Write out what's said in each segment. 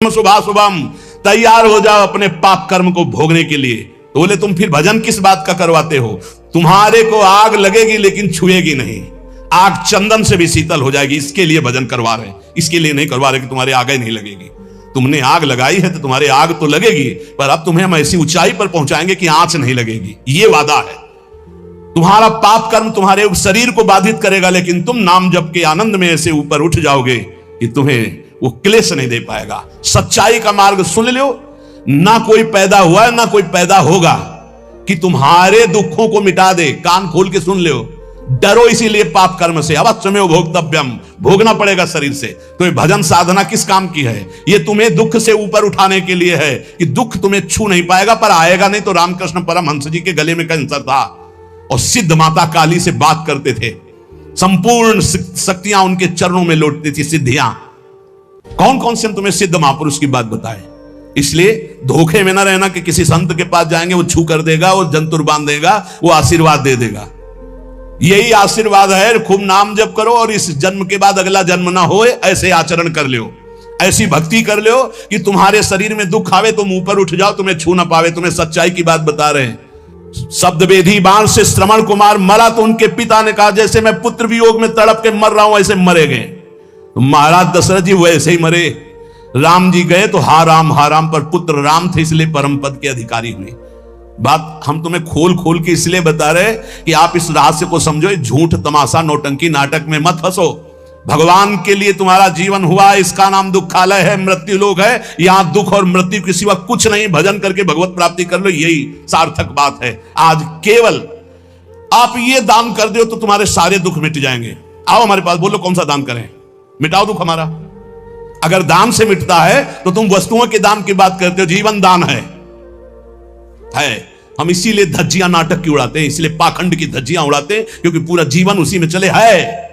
सुबह सुबह तैयार हो जाओ अपने पाप कर्म को भोगने के लिए। तो बोले तुम फिर भजन किस बात का करवाते हो? तुम्हारे को आग लगेगी लेकिन छुएगी नहीं, आग चंदन से भी शीतल हो जाएगी, इसके लिए भजन करवा रहे हैं। इसके लिए नहीं करवा रहे कि तुम्हारे आग ही नहीं लगेगी। तुमने आग लगाई है तो तुम्हारे आग तो लगेगी, पर अब तुम्हें हम ऐसी ऊंचाई पर पहुंचाएंगे कि आंच नहीं लगेगी। ये वादा है। तुम्हारा पाप कर्म तुम्हारे शरीर को बाधित करेगा, लेकिन तुम नाम जप के आनंद में ऐसे ऊपर उठ जाओगे कि तुम्हें वो क्लेश नहीं दे पाएगा। सच्चाई का मार्ग सुन लो, ना कोई पैदा हुआ है ना कोई पैदा होगा कि तुम्हारे दुखों को मिटा दे। कान खोल के सुन लो। डरो इसीलिए पाप कर्म से, अवश्यमेव भोक्तव्यम, भोगना पड़ेगा शरीर से। तो ये भजन साधना किस काम की है? ये तुम्हें दुख से ऊपर उठाने के लिए है कि दुख तुम्हें छू नहीं पाएगा, पर आएगा नहीं। तो रामकृष्ण परमहंस जी के गले में कैंसर था और सिद्ध माता काली से बात करते थे। संपूर्ण शक्तियां उनके चरणों में लौटती थी, सिद्धियां। कौन कौन से तुम्हें सिद्ध महापुरुष की बात बताए? इसलिए धोखे में ना रहना कि किसी संत के पास जाएंगे वो छू कर देगा, वो जंतुर बांध देगा, वो आशीर्वाद दे देगा। यही आशीर्वाद है, खूब नाम जप करो और इस जन्म के बाद अगला जन्म ना हो ऐसे आचरण कर लो, ऐसी भक्ति कर लो कि तुम्हारे शरीर में दुख आवे तुम ऊपर उठ जाओ, तुम्हें छू ना पावे। तुम्हें सच्चाई की बात बता रहे हैं। शब्द वेदी बाण से श्रवण कुमार मरा तो उनके पिता ने कहा जैसे मैं पुत्र वियोग में तड़प के मर रहा हूं ऐसे मरे गए। महाराज दशरथ जी वैसे ही मरे। राम जी गए तो हा राम पर पुत्र राम थे, इसलिए परम पद के अधिकारी हुए। बात हम तुम्हें खोल खोल के इसलिए बता रहे कि आप इस रहस्य को समझो। झूठ तमाशा नौटंकी नाटक में मत फंसो। भगवान के लिए तुम्हारा जीवन हुआ, इसका नाम दुखालय है, मृत्यु लोक है। यहां दुख और मृत्यु के सिवा कुछ नहीं। भजन करके भगवत प्राप्ति कर लो, यही सार्थक बात है। आज केवल आप ये दान कर दो तो तुम्हारे सारे दुख मिट जाएंगे। आओ हमारे पास, बोलो कौन सा दान करें, मिटाओ दुख हमारा। अगर दान से मिटता है तो तुम वस्तुओं के दान की बात करते हो। जीवन दान है। हम इसीलिए धज्जियां नाटक की उड़ाते हैं, इसलिए पाखंड की धज्जियां उड़ाते हैं, क्योंकि पूरा जीवन उसी में चले है।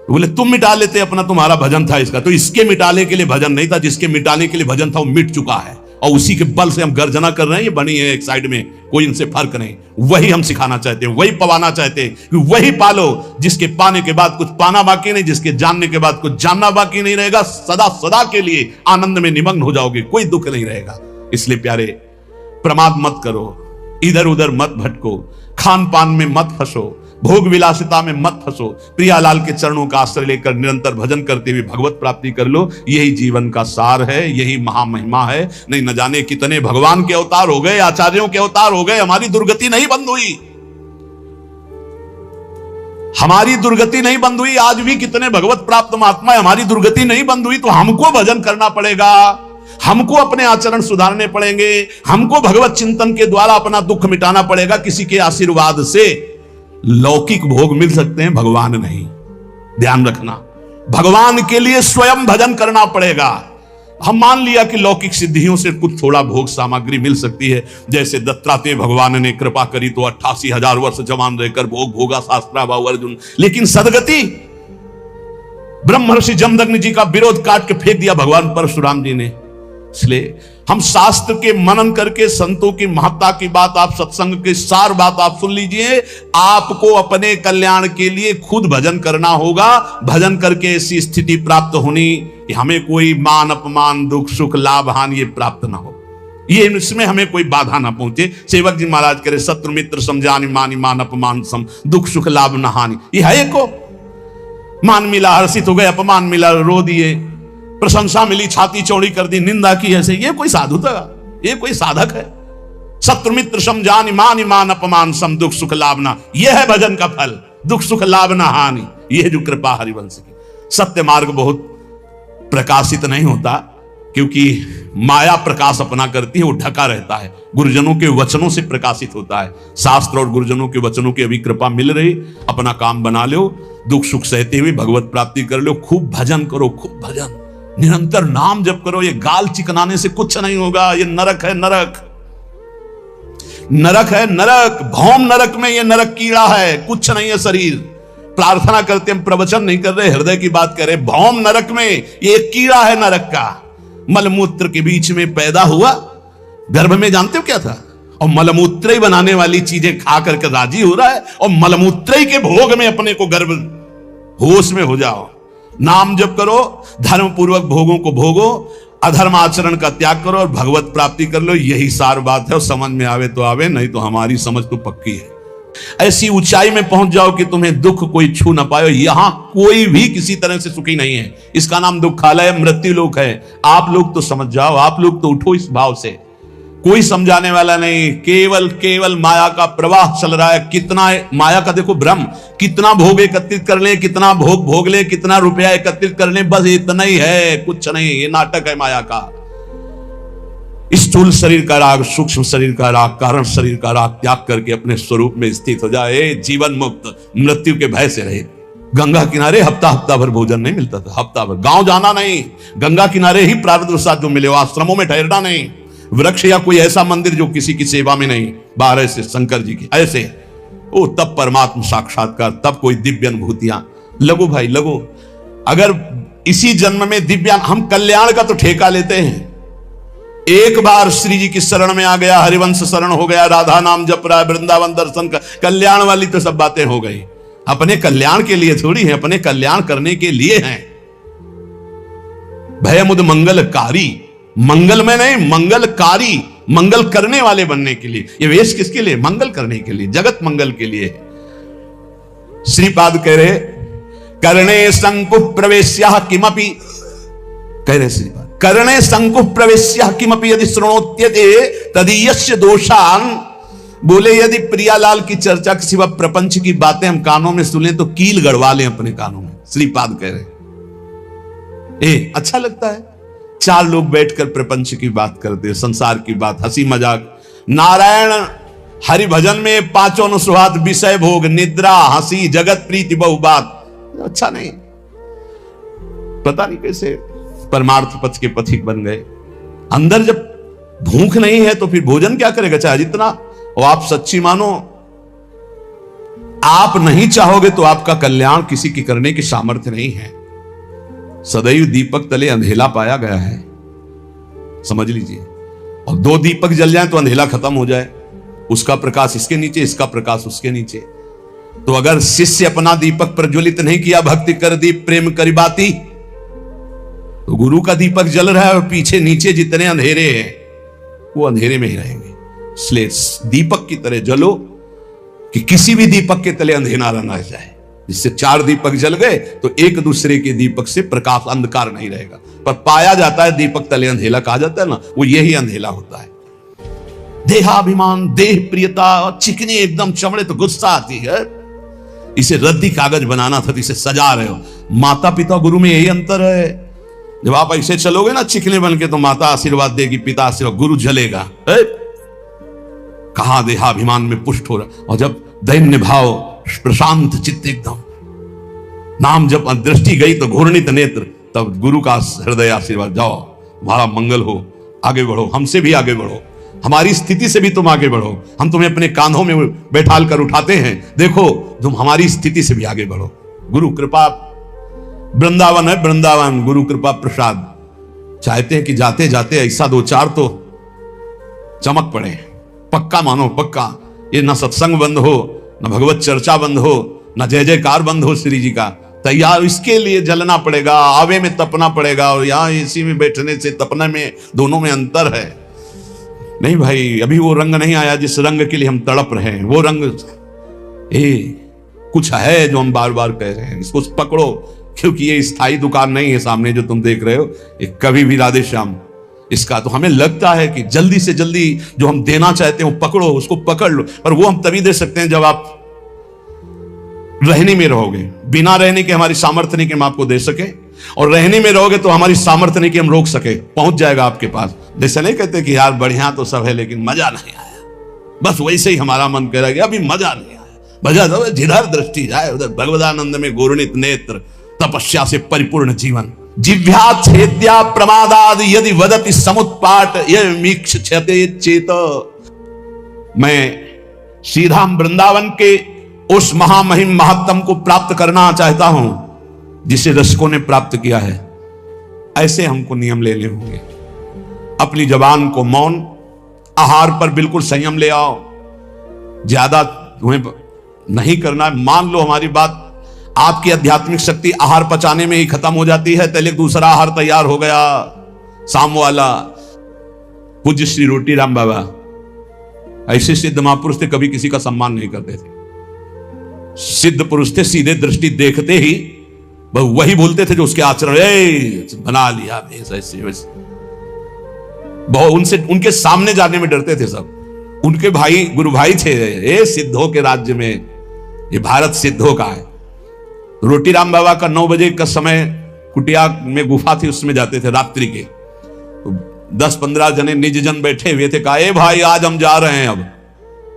बोले तुम मिटा लेते अपना, तुम्हारा भजन था इसका, तो इसके मिटाने के लिए भजन नहीं था। जिसके मिटाने के लिए भजन था वो मिट चुका है, और उसी के बल से हम गर्जना कर रहे हैं। ये बनी है एक साइड में, कोई इनसे फर्क नहीं। वही हम सिखाना चाहते हैं, वही पवाना चाहते हैं कि वही पालो जिसके पाने के बाद कुछ पाना बाकी नहीं, जिसके जानने के बाद कुछ जानना बाकी नहीं रहेगा। सदा सदा के लिए आनंद में निमग्न हो जाओगे, कोई दुख नहीं रहेगा। इसलिए प्यारे, प्रमाद मत करो, इधर उधर मत भटको, खान पान में मत फंसो, भोग विलासिता में मत फंसो। प्रियालाल के चरणों का आश्रय लेकर निरंतर भजन करते हुए भगवत प्राप्ति कर लो। यही जीवन का सार है, यही महामहिमा है। नहीं न जाने कितने भगवान के अवतार हो गए, आचार्यों के अवतार हो गए, हमारी दुर्गति नहीं बंद हुई। हमारी दुर्गति नहीं बंद हुई। आज भी कितने भगवत प्राप्त महात्मा, हमारी दुर्गति नहीं बंद हुई। तो हमको भजन करना पड़ेगा, हमको अपने आचरण सुधारने पड़ेंगे, हमको भगवत चिंतन के द्वारा अपना दुख मिटाना पड़ेगा। किसी के आशीर्वाद से लौकिक भोग मिल सकते हैं, भगवान नहीं। ध्यान रखना, भगवान के लिए स्वयं भजन करना पड़ेगा। हम मान लिया कि लौकिक सिद्धियों से कुछ थोड़ा भोग सामग्री मिल सकती है। जैसे दत्तात्रेय भगवान ने कृपा करी तो 88,000 वर्ष जवान रहकर भोग भोगा शास्त्राभाव अर्जुन। लेकिन सदगति, ब्रह्मर्षि जमदग्नि जी का विरोध काट के फेंक दिया भगवान परशुराम जी ने। इसलिए हम शास्त्र के मनन करके संतों की महत्ता की बात, आप सत्संग की सार बात आप सुन लीजिए। आपको अपने कल्याण के लिए खुद भजन करना होगा। भजन करके ऐसी स्थिति प्राप्त होनी कि हमें कोई मान अपमान दुख सुख लाभ हानि ये प्राप्त ना हो, ये इसमें हमें कोई बाधा ना पहुंचे। सेवक जी महाराज करे शत्रु मित्र समझानी मानी मान अपमान सम, दुख सुख लाभ न हानि। ये है एको। मान मिला हर्षित हो गए, अपमान मिला रो दिए, प्रशंसा मिली छाती चौड़ी कर दी, निंदा की ऐसे। ये कोई साधु था? ये कोई साधक है? शत्रु मित्र समझानी मान अपमान सम, दुख सुख लाभ ना। यह है भजन का फल, दुख सुख लाभ ना हानि। यह जो कृपा हरिवंश की। सत्य मार्ग बहुत प्रकाशित नहीं होता, क्योंकि माया प्रकाश अपना करती है, वो ढका रहता है। गुरुजनों के वचनों से प्रकाशित होता है। शास्त्र और गुरुजनों के वचनों की अभी कृपा मिल रही, अपना काम बना लो, दुख सुख सहते हुए भगवत प्राप्ति कर लो। खूब भजन करो, खूब भजन, निरंतर नाम जप करो। ये गाल चिकनाने से कुछ नहीं होगा। ये नरक है, नरक, नरक है, नरक। भौम नरक में ये नरक कीड़ा है, कुछ नहीं है शरीर। प्रार्थना करते हम, प्रवचन नहीं कर रहे, हृदय की बात कर रहे। भौम नरक में ये कीड़ा है नरक का। मलमूत्र के बीच में पैदा हुआ, गर्भ में जानते हो क्या था? और मलमूत्र ही बनाने वाली चीजें खा करके राजी हो रहा है, और मलमूत्र ही के भोग में अपने को गर्भ होश में हो जाओ। नाम जप करो, धर्म पूर्वक भोगों को भोगो, अधर्म आचरण का त्याग करो और भगवत प्राप्ति कर लो। यही सार बात है। और समझ में आवे तो आवे, नहीं तो हमारी समझ तो पक्की है। ऐसी ऊंचाई में पहुंच जाओ कि तुम्हें दुख कोई छू ना पाए। यहां कोई भी किसी तरह से सुखी नहीं है। इसका नाम दुखालय मृत्यु लोक है। आप लोग तो समझ जाओ, आप लोग तो उठो इस भाव से। कोई समझाने वाला नहीं, केवल केवल माया का प्रवाह चल रहा है। कितना माया का देखो भ्रम, कितना भोग एकत्रित कर ले, कितना भोग भोग ले, कितना रुपया एकत्रित कर ले, बस इतना ही है, कुछ नहीं। ये नाटक है माया का। स्थूल शरीर का राग, सूक्ष्म शरीर का राग, कारण शरीर का राग त्याग करके अपने स्वरूप में स्थित हो जाए। जीवन मुक्त, मृत्यु के भय से रहे। गंगा किनारे हफ्ता हफ्ता भर भोजन नहीं मिलता था। हफ्ता भर गांव जाना नहीं, गंगा किनारे ही प्रारब्ध साथ जो मिले, आश्रमों में ठहरना नहीं। वृक्ष या कोई ऐसा मंदिर जो किसी की सेवा में नहीं, बाहर से शंकर जी की ऐसे, ओ तब परमात्मा साक्षात्कार, तब कोई दिव्य अनुभूतियां। लगो भाई लगो। अगर इसी जन्म में दिव्य, हम कल्याण का तो ठेका लेते हैं। एक बार श्री जी की शरण में आ गया, हरिवंश शरण हो गया, राधा नाम जप रहा है, वृंदावन दर्शन का, कल्याण वाली तो सब बातें हो गई। अपने कल्याण के लिए थोड़ी है, अपने कल्याण करने के लिए हैं। भयमुद मंगलकारी, मंगल में नहीं, मंगलकारी, मंगल करने वाले बनने के लिए। ये वेश किसके लिए? मंगल करने के लिए, जगत मंगल के लिए। श्रीपाद कह रहे करणे संकु प्रवेश्य किमपि, कह रहे श्रीपाद करणे संकु प्रवेश्य किमपि यदि श्रृणोत्यते तदीयस्य दोषान। बोले यदि प्रियालाल की चर्चा के सिवा प्रपंच की बातें हम कानों में सुने तो कील गड़वा लें अपने कानों में। श्रीपाद कह रहे अच्छा लगता है, चार लोग बैठकर प्रपंच की बात करते, संसार की बात, हंसी मजाक। नारायण हरि भजन में पांचों अनुस्वाद, विषय भोग, निद्रा, हंसी, जगत प्रीति, बहु बात। अच्छा नहीं, पता नहीं कैसे परमार्थ पथ के पथिक बन गए। अंदर जब भूख नहीं है तो फिर भोजन क्या करेगा, चाहे जितना। और आप सच्ची मानो, आप नहीं चाहोगे तो आपका कल्याण किसी की करने की सामर्थ्य नहीं है। सदैव दीपक तले अंधेला पाया गया है, समझ लीजिए। और दो दीपक जल जाए तो अंधेला खत्म हो जाए, उसका प्रकाश इसके नीचे, इसका प्रकाश उसके नीचे। तो अगर शिष्य अपना दीपक प्रज्वलित नहीं किया, भक्ति कर दीप प्रेम करी बाती, तो गुरु का दीपक जल रहा है और पीछे नीचे जितने अंधेरे हैं वो अंधेरे में ही रहेंगे। इसलिए दीपक की तरह जलो कि किसी भी दीपक के तले अंधेरा न रह जाए। जिससे चार दीपक जल गए तो एक दूसरे के दीपक से प्रकाश, अंधकार नहीं रहेगा। पर पाया जाता है दीपक तले अंधेला कहा जाता है ना, वो यही अंधेला होता है। देहाभिमान, देह प्रियता, चिकनी एकदम चमड़े तो गुस्सा आती है। इसे रद्दी कागज बनाना था, इसे सजा रहे हो। माता पिता गुरु में यही अंतर है। जब आप ऐसे चलोगे ना चिकने बन के, तो माता आशीर्वाद देगी, पिता आशीर्वाद, गुरु जलेगा। कहां देहाभिमान में पुष्ट हो रहा। और जब दैन्य भाव, प्रशांत चित्त एकदम, नाम जब दृष्टि गई तो घूर्णित नेत्र, तब गुरु का हृदय आशीर्वाद, जाओ तुम्हारा मंगल हो, आगे बढ़ो, हमसे भी आगे बढ़ो, हमारी स्थिति से भी तुम आगे बढ़ो। हम तुम्हें अपने कांधों में बैठाल कर उठाते हैं, देखो तुम हमारी स्थिति से भी आगे बढ़ो। गुरु कृपा, वृंदावन है वृंदावन, गुरु कृपा प्रसाद। चाहते हैं कि जाते जाते ऐसा दो चार तो चमक पड़े, पक्का मानो पक्का। ये न सत्संग बंद हो, न भगवत चर्चा बंद हो, न जय जयकार बंद हो श्री जी का। तैयार इसके लिए जलना पड़ेगा, आवे में तपना पड़ेगा। और यहां एसी में बैठने से तपने में, दोनों में अंतर है। नहीं भाई, अभी वो रंग नहीं आया जिस रंग के लिए हम तड़प रहे हैं। वो रंग कुछ है जो हम बार बार कह रहे हैं, इसको पकड़ो। क्योंकि ये स्थायी दुकान नहीं है सामने जो तुम देख रहे हो, ये कभी भी राधे श्याम इसका। तो हमें लगता है कि जल्दी से जल्दी जो हम देना चाहते हैं वो पकड़ो, उसको पकड़ लो। पर वो हम तभी दे सकते हैं जब आप रहने में रहोगे। बिना रहने के हमारी सामर्थ्य नहीं कि हम आपको दे सके, और रहने में रहोगे तो हमारी सामर्थ्य नहीं कि हम रोक सके। पहुंच जाएगा आपके पास। जैसे नहीं कहते कि यार बढ़िया तो सब है लेकिन मजा नहीं आया, बस वैसे ही हमारा मन कह रहा है अभी मजा नहीं आया। मजा तो जिधर दृष्टि जाए उधर भगवदानंद में घूर्णित नेत्र, तपस्या से परिपूर्ण जीवन। जिह्वा छेद्या प्रमादाद यदि वदति समुत्पाट यह मीक्षते चेत। मैं सीधा वृंदावन के उस महामहिम महात्म को प्राप्त करना चाहता हूं जिसे रसिकों ने प्राप्त किया है। ऐसे हमको नियम लेने होंगे। अपनी जबान को मौन, आहार पर बिल्कुल संयम ले आओ। ज्यादा तुम्हें नहीं करना। मान लो हमारी बात, आपकी आध्यात्मिक शक्ति आहार पचाने में ही खत्म हो जाती है, पहले दूसरा आहार तैयार हो गया, साम वाला पूज्य श्री रोटी राम बाबा ऐसे सिद्ध महापुरुष थे, कभी किसी का सम्मान नहीं करते थे। सिद्ध पुरुष थे, सीधे दृष्टि देखते ही वही बोलते थे जो उसके आचरण, बना लिया ऐसे वैसे। बहुत उनसे, उनके सामने जाने में डरते थे सब। उनके भाई गुरु भाई थे, ये सिद्धों के राज्य में, ये भारत सिद्धों का है। रोटी राम बाबा का 9 बजे का समय, कुटिया में गुफा थी, उसमें जाते थे रात्रि के। 10-15 जने निज जन बैठे हुए थे, कहा भाई आज हम जा रहे हैं। अब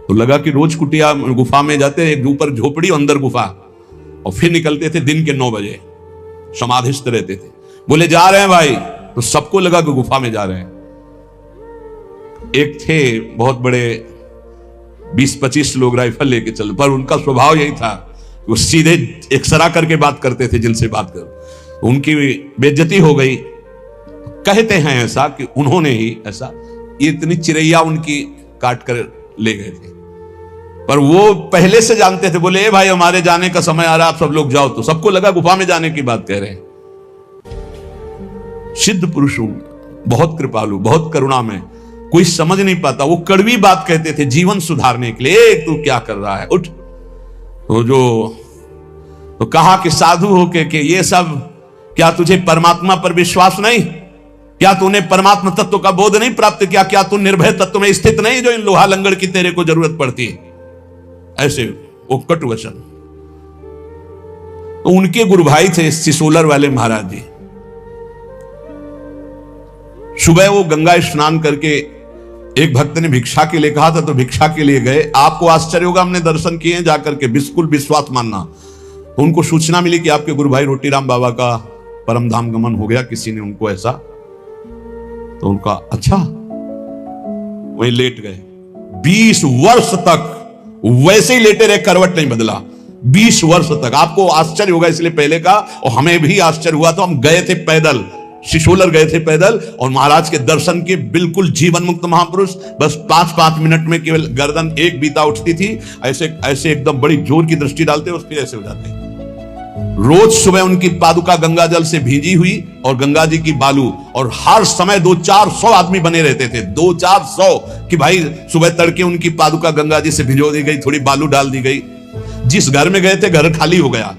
तो लगा कि रोज कुटिया गुफा में जाते, एक ऊपर झोपड़ी अंदर गुफा, और फिर निकलते थे दिन के 9 बजे, समाधिस्थ रहते थे। बोले जा रहे हैं भाई, तो सबको लगा कि गुफा में जा रहे हैं। एक थे बहुत बड़े, 20-25 लोग राइफल लेके चल, पर उनका स्वभाव यही था, वो सीधे एक्सरा करके बात करते थे जिनसे बात कर। उनकी बेइज्जती हो गई। कहते हैं ऐसा कि उन्होंने ही ऐसा, ये इतनी चिड़ैया उनकी काट कर ले गए थे, पर वो पहले से जानते थे। बोले भाई हमारे जाने का समय आ रहा, आप सब लोग जाओ। तो सबको लगा गुफा में जाने की बात कह रहे हैं। सिद्ध पुरुष, बहुत कृपालु, बहुत करुणा में, कोई समझ नहीं पाता। वो कड़वी बात कहते थे जीवन सुधारने के लिए, तू क्या कर रहा है, उठ। तो कहा कि साधु होके कि ये सब, क्या तुझे परमात्मा पर विश्वास नहीं? क्या तूने परमात्मा तत्व का बोध नहीं प्राप्त किया? क्या तू निर्भय तत्व में स्थित नहीं जो इन लोहा लंगड़ की तेरे को जरूरत पड़ती है? ऐसे वो कटु वचन। तो उनके गुरु भाई थे सिसोलर वाले महाराज जी। सुबह वो गंगा स्नान करके, एक भक्त ने भिक्षा के लिए कहा था तो भिक्षा के लिए गए। आपको आश्चर्य होगा, हमने दर्शन किए जाकर के, बिल्कुल विश्वास मानना। तो उनको सूचना मिली कि आपके गुरु भाई रोटी राम बाबा का परम धाम गमन हो गया, किसी ने उनको ऐसा। तो उनका अच्छा, वहीं लेट गए। 20 वर्ष तक वैसे ही लेटे रहे, करवट नहीं बदला 20 वर्ष तक। आपको आश्चर्य होगा इसलिए पहले का, और हमें भी आश्चर्य हुआ। तो हम गए थे पैदल, सिसोलर गए थे पैदल, और महाराज के दर्शन के, बिल्कुल जीवन मुक्त महापुरुष। बस 5-5 मिनट में केवल गर्दन एक बीता उठती थी, ऐसे ऐसे एकदम बड़ी जोर की दृष्टि डालते, उस फिर ऐसे हो जाते। रोज सुबह उनकी पादुका गंगा जल से भींजी हुई, और गंगा जी की बालू, और हर समय 200-400 आदमी बने रहते थे, 200-400 कि भाई सुबह तड़के उनकी पादुका गंगा जी से भिजो दी गई, थोड़ी बालू डाल दी गई। जिस घर में गए थे घर खाली हो गया,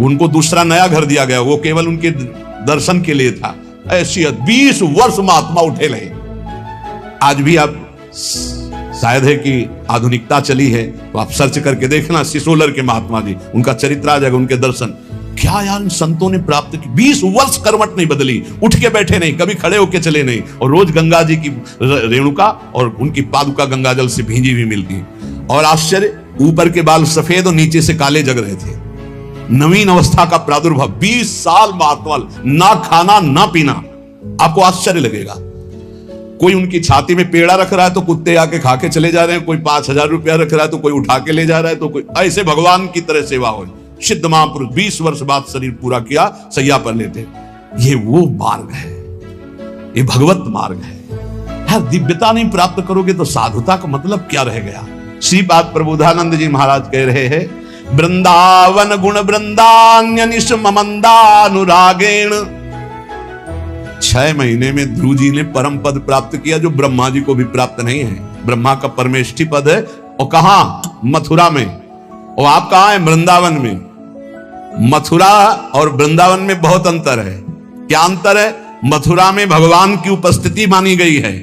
उनको दूसरा नया घर दिया गया, वो केवल उनके दर्शन के लिए था। ऐसी 20 वर्ष महात्मा उठे रहे। आज भी आप, शायद है कि आधुनिकता चली है तो आप सर्च करके देखना, सिसोलर के महात्मा जी, उनका चरित्र आ जाएगा, उनके दर्शन। क्या यार इन संतों ने प्राप्त की, 20 वर्ष करवट नहीं बदली, उठ के बैठे नहीं, कभी खड़े होके चले नहीं, और रोज गंगा जी की रेणुका और उनकी पादुका गंगा जल से भींजी हुई मिलती। और आश्चर्य, ऊपर के बाल सफेद और नीचे से काले जग रहे थे। नवीन अवस्था का प्रादुर्भाव, 20 साल महात्मा, ना खाना ना पीना। आपको आश्चर्य लगेगा। कोई उनकी छाती में पेड़ा रख रहा है तो कुत्ते आके खा के चले जा रहे हैं, कोई 5000 रुपया रख रहा है तो कोई उठा के ले जा रहा है, तो कोई ऐसे भगवान की तरह सेवा हो। सिद्ध महापुरुष 20 वर्ष बाद शरीर पूरा किया, सैया पर लेते। ये वो मार्ग है, ये भगवत मार्ग है। दिव्यता नहीं प्राप्त करोगे तो साधुता का मतलब क्या रह गया? श्रीपाद प्रबोधानंद जी महाराज कह रहे हैं, वृंदावन गुण वृंदान्यनिश ममंदानुरागेण। 6 महीने में ध्रुव जी ने परम पद प्राप्त किया, जो ब्रह्मा जी को भी प्राप्त नहीं है। ब्रह्मा का परमेष्ठी पद है, और कहां? मथुरा में। और आप कहां हैं? वृंदावन में। मथुरा और वृंदावन में बहुत अंतर है। क्या अंतर है? मथुरा में भगवान की उपस्थिति मानी गई है,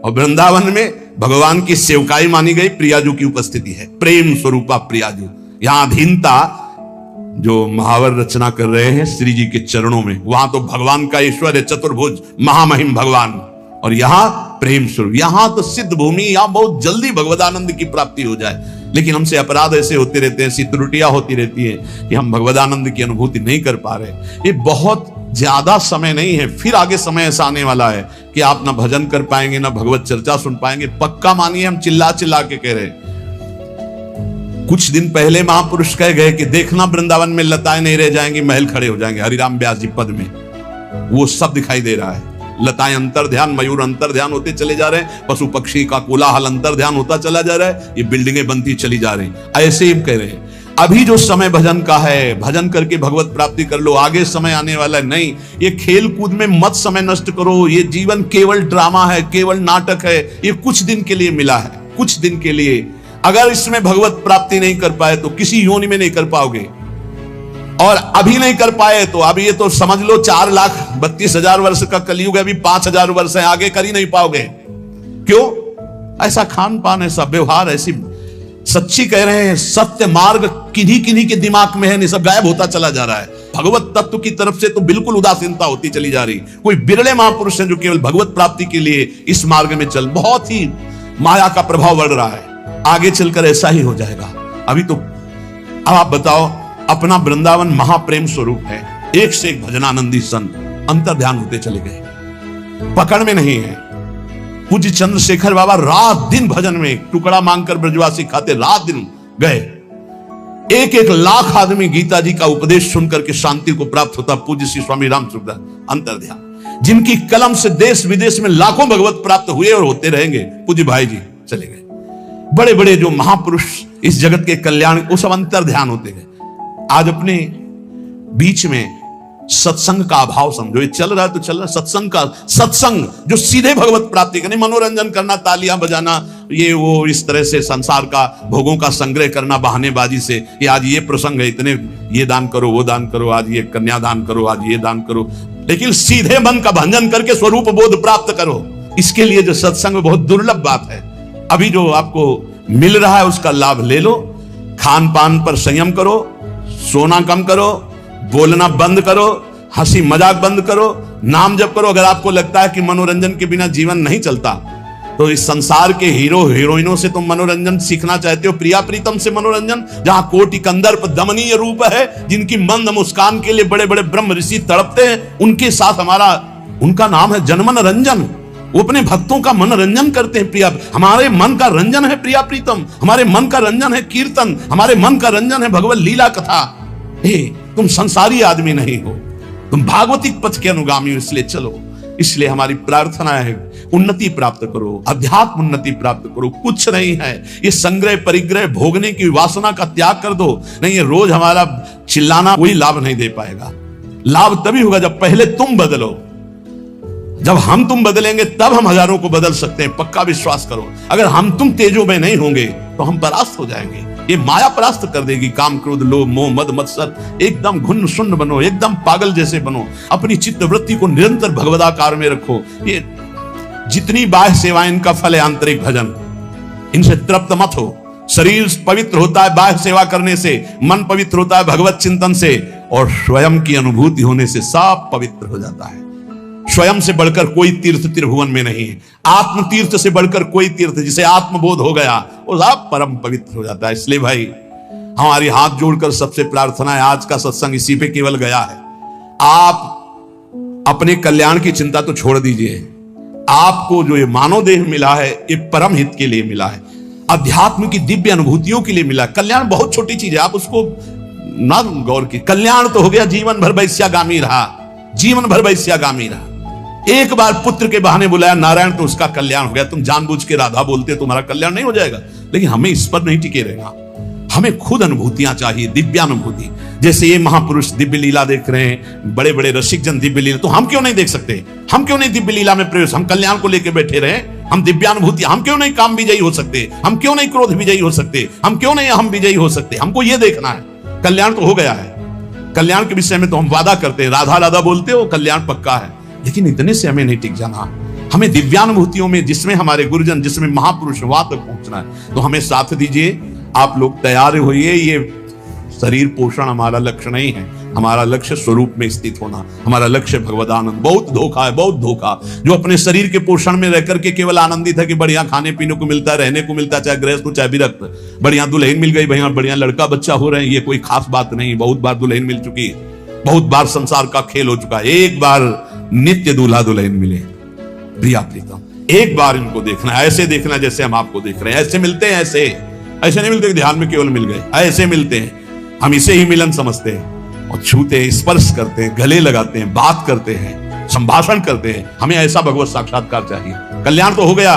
और वृंदावन में भगवान की सेवकाई मानी गई, प्रियाजू की उपस्थिति है, प्रेम स्वरूपा प्रियाजू। यहां अधीनता, जो महावर रचना कर रहे हैं श्री जी के चरणों में, वहां तो भगवान का ऐश्वर्य, चतुर्भुज महामहिम भगवान, और यहां प्रेम स्वरूप। यहां तो सिद्ध भूमि, यहां बहुत जल्दी भगवदानंद की प्राप्ति हो जाए। लेकिन हमसे अपराध ऐसे होते रहते हैं, ऐसी त्रुटियां होती रहती हैं कि हम भगवदानंद की अनुभूति नहीं कर पा रहे। ये बहुत ज्यादा समय नहीं है, फिर आगे समय ऐसा आने वाला है कि आप ना भजन कर पाएंगे, ना भगवत चर्चा सुन पाएंगे। पक्का मानिए, हम चिल्ला चिल्ला के कह रहे हैं। कुछ दिन पहले महापुरुष कह गए कि देखना वृंदावन में लताएं नहीं रह जाएंगी, महल खड़े हो जाएंगे। हरिराम व्यास जी पद में वो सब दिखाई दे रहा है। लताएं अंतर ध्यान, मयूर अंतर ध्यान होते चले जा रहे हैं, पशु पक्षी का कोलाहल अंतर ध्यान होता चला जा रहा है, ये बिल्डिंगें बनती चली जा रही हैं। ऐसे ही कह रहे हैं अभी जो समय भजन का है, भजन करके भगवत प्राप्ति कर लो, आगे समय आने वाला है नहीं। ये खेल कूद में मत समय नष्ट करो। ये जीवन केवल ड्रामा है, केवल नाटक है। ये कुछ दिन के लिए मिला है, कुछ दिन के लिए। अगर इसमें भगवत प्राप्ति नहीं कर पाए तो किसी योनि में नहीं कर पाओगे, और अभी नहीं कर पाए तो अभी ये तो समझ लो 4,32,000 वर्ष का कलयुग है, अभी 5,000 वर्ष है, आगे कर ही नहीं पाओगे। क्यों? ऐसा खान पान, ऐसा व्यवहार, ऐसी सच्ची कह रहे हैं, सत्य मार्ग किन्हीं किन्हीं के दिमाग में है, नहीं सब गायब होता चला जा रहा है। भगवत तत्व की तरफ से तो बिल्कुल उदासीनता होती चली जा रही। कोई बिरले महापुरुष हैं जो केवल भगवत प्राप्ति के लिए इस मार्ग में चल। बहुत ही माया का प्रभाव बढ़ रहा है, आगे चलकर ऐसा ही हो जाएगा। अभी तो अब आप बताओ, अपना वृंदावन महाप्रेम स्वरूप है, एक से एक भजनानंदी संत अंतर ध्यान होते चले गए, पकड़ में नहीं है। पूज्य चंद्रशेखर बाबा रात दिन भजन में टुकड़ा मांगकर ब्रजवासी खाते, रात दिन गए। 1-1 लाख आदमी गीता जी का उपदेश सुनकर के शांति को प्राप्त होता। पूज्य श्री स्वामी रामचंद्र अंतर ध्यान, जिनकी कलम से देश विदेश में लाखों भगवत प्राप्त हुए और होते रहेंगे, पूज्य भाई जी चले गए। बड़े बड़े जो महापुरुष इस जगत के कल्याण, वो सब अंतर ध्यान होते गए। आज अपने बीच में सत्संग का अभाव समझो। ये चल रहा है तो चल रहा है सत्संग का, सत्संग जो सीधे भगवत प्राप्ति का नहीं, मनोरंजन करना, तालियां बजाना, ये वो इस तरह से संसार का भोगों का संग्रह करना बहानेबाजी से। ये आज ये प्रसंग है, इतने ये दान करो, वो दान करो, आज ये कन्या दान करो, आज ये दान करो, लेकिन सीधे मन का भंजन करके स्वरूप बोध प्राप्त करो। इसके लिए जो सत्संग बहुत दुर्लभ बात है। अभी जो आपको मिल रहा है उसका लाभ ले लो। खान पान पर संयम करो, सोना कम करो, बोलना बंद करो, हंसी मजाक बंद करो, नाम जप करो। अगर आपको लगता है कि मनोरंजन के बिना जीवन नहीं चलता, तो इस संसार के हीरो हीरोइनों से तुम मनोरंजन सीखना चाहते हो, प्रिया प्रीतम से मनोरंजन, जहां कोटि कंदर्प दमनीय रूप है, जिनकी मंद मुस्कान के लिए बड़े बड़े ब्रह्म ऋषि तड़पते हैं, उनके साथ हमारा, उनका नाम है जनमन रंजन। वो अपने भक्तों का मनोरंजन करते हैं। प्रिया, हमारे मन का रंजन है प्रिया प्रीतम, हमारे मन का रंजन है कीर्तन, हमारे मन का रंजन है भगवत लीला कथा। तुम संसारी आदमी नहीं हो, तुम भागवतिक पथ के अनुगामी हो, इसलिए चलो। इसलिए हमारी प्रार्थना है, उन्नति प्राप्त करो, अध्यात्म उन्नति प्राप्त करो। कुछ नहीं है ये संग्रह परिग्रह भोगने की वासना का त्याग कर दो। नहीं, ये रोज हमारा चिल्लाना कोई लाभ नहीं दे पाएगा। लाभ तभी होगा जब पहले तुम बदलो। जब हम तुम बदलेंगे तब हम हजारों को बदल सकते हैं, पक्का विश्वास करो। अगर हम तुम तेजो में नहीं होंगे तो हम परास्त हो जाएंगे। ये माया परास्त कर देगी। काम क्रोध लोभ मोह मद मत्सर, एकदम घुन्न शून्य बनो, एकदम पागल जैसे बनो। अपनी चित्त वृत्ति को निरंतर भगवदाकार में रखो। ये जितनी बाह्य सेवाएं, इनका फल है आंतरिक भजन। इनसे तृप्त मत हो। शरीर पवित्र होता है बाह्य सेवा करने से, मन पवित्र होता है भगवत चिंतन से, और स्वयं की अनुभूति होने से सब पवित्र हो जाता है। स्वयं से बढ़कर कोई तीर्थ त्रिभुवन में नहीं है। आत्म तीर्थ से बढ़कर कोई तीर्थ, जिसे आत्मबोध हो गया वो सब परम पवित्र हो जाता है। इसलिए भाई हमारी हाथ जोड़कर सबसे प्रार्थना है, आज का सत्संग इसी पे केवल गया है। आप अपने कल्याण की चिंता तो छोड़ दीजिए। आपको जो ये मानव देह मिला है, ये परम हित के लिए मिला है, अध्यात्म की दिव्य अनुभूतियों के लिए मिला। कल्याण बहुत छोटी चीज है, आप उसको ना गौर की। कल्याण तो हो गया जीवन भर वैश्यागामी रहा, जीवन भर वैश्यागामी रहा। एक बार पुत्र के बहाने बुलाया नारायण तो उसका कल्याण हो गया। तुम जानबूझ के राधा बोलते हो, तुम्हारा कल्याण नहीं हो जाएगा। लेकिन हमें इस पर नहीं टिके रहना, हमें खुद अनुभूतियां चाहिए, दिव्यानुभूति। जैसे ये महापुरुष दिव्य लीला देख रहे हैं, बड़े बड़े रसिक जन दिव्य लीला, तो हम क्यों नहीं देख सकते? हम क्यों नहीं दिव्य लीला में प्रवेश? हम कल्याण को लेकर बैठे रहे, हम दिव्यानुभूति, हम क्यों नहीं काम विजयी हो सकते? हम क्यों नहीं क्रोध विजयी हो सकते? हम क्यों नहीं अहम विजयी हो सकते? हमको ये देखना है। कल्याण तो हो गया है, कल्याण के विषय में तो हम वादा करते हैं, राधा राधा बोलते हो, कल्याण पक्का है। लेकिन इतने से हमें नहीं टिक जाना। हमें दिव्यानुभूतियों में, जिसमें हमारे गुरुजन, जिसमें महापुरुष, वहां तक पहुंचना है। तो हमें साथ दीजिए, आप लोग तैयार होइए। ये शरीर पोषण हमारा लक्ष्य नहीं है, हमारा लक्ष्य स्वरूप में स्थित होना, हमारा लक्ष्य भगवदानंद। बहुत धोखा है, बहुत धोखा। जो अपने शरीर के पोषण में रह करके केवल आनंदित है कि बढ़िया खाने पीने को मिलता है, रहने को मिलता है, चाहे गृहस्थ हो चाहे विरक्त, बढ़िया दुल्हन मिल गई, भैया बढ़िया लड़का बच्चा हो रहे हैं, ये कोई खास बात नहीं। बहुत बार दुल्हन मिल चुकी है, बहुत बार संसार का खेल हो चुका है। एक बार नित्य दूल्हा दुल्हन मिले, प्रिया प्रीतम, एक बार इनको देखना, ऐसे देखना जैसे हम आपको देख रहे हैं। ऐसे मिलते हैं, ऐसे नहीं मिलते ध्यान में केवल मिल गए, ऐसे मिलते हैं। हम इसे ही मिलन समझते हैं और छूते हैं, स्पर्श करते हैं, गले लगाते हैं, बात करते हैं, संभाषण करते हैं। हमें ऐसा भगवत साक्षात्कार चाहिए। कल्याण तो हो गया,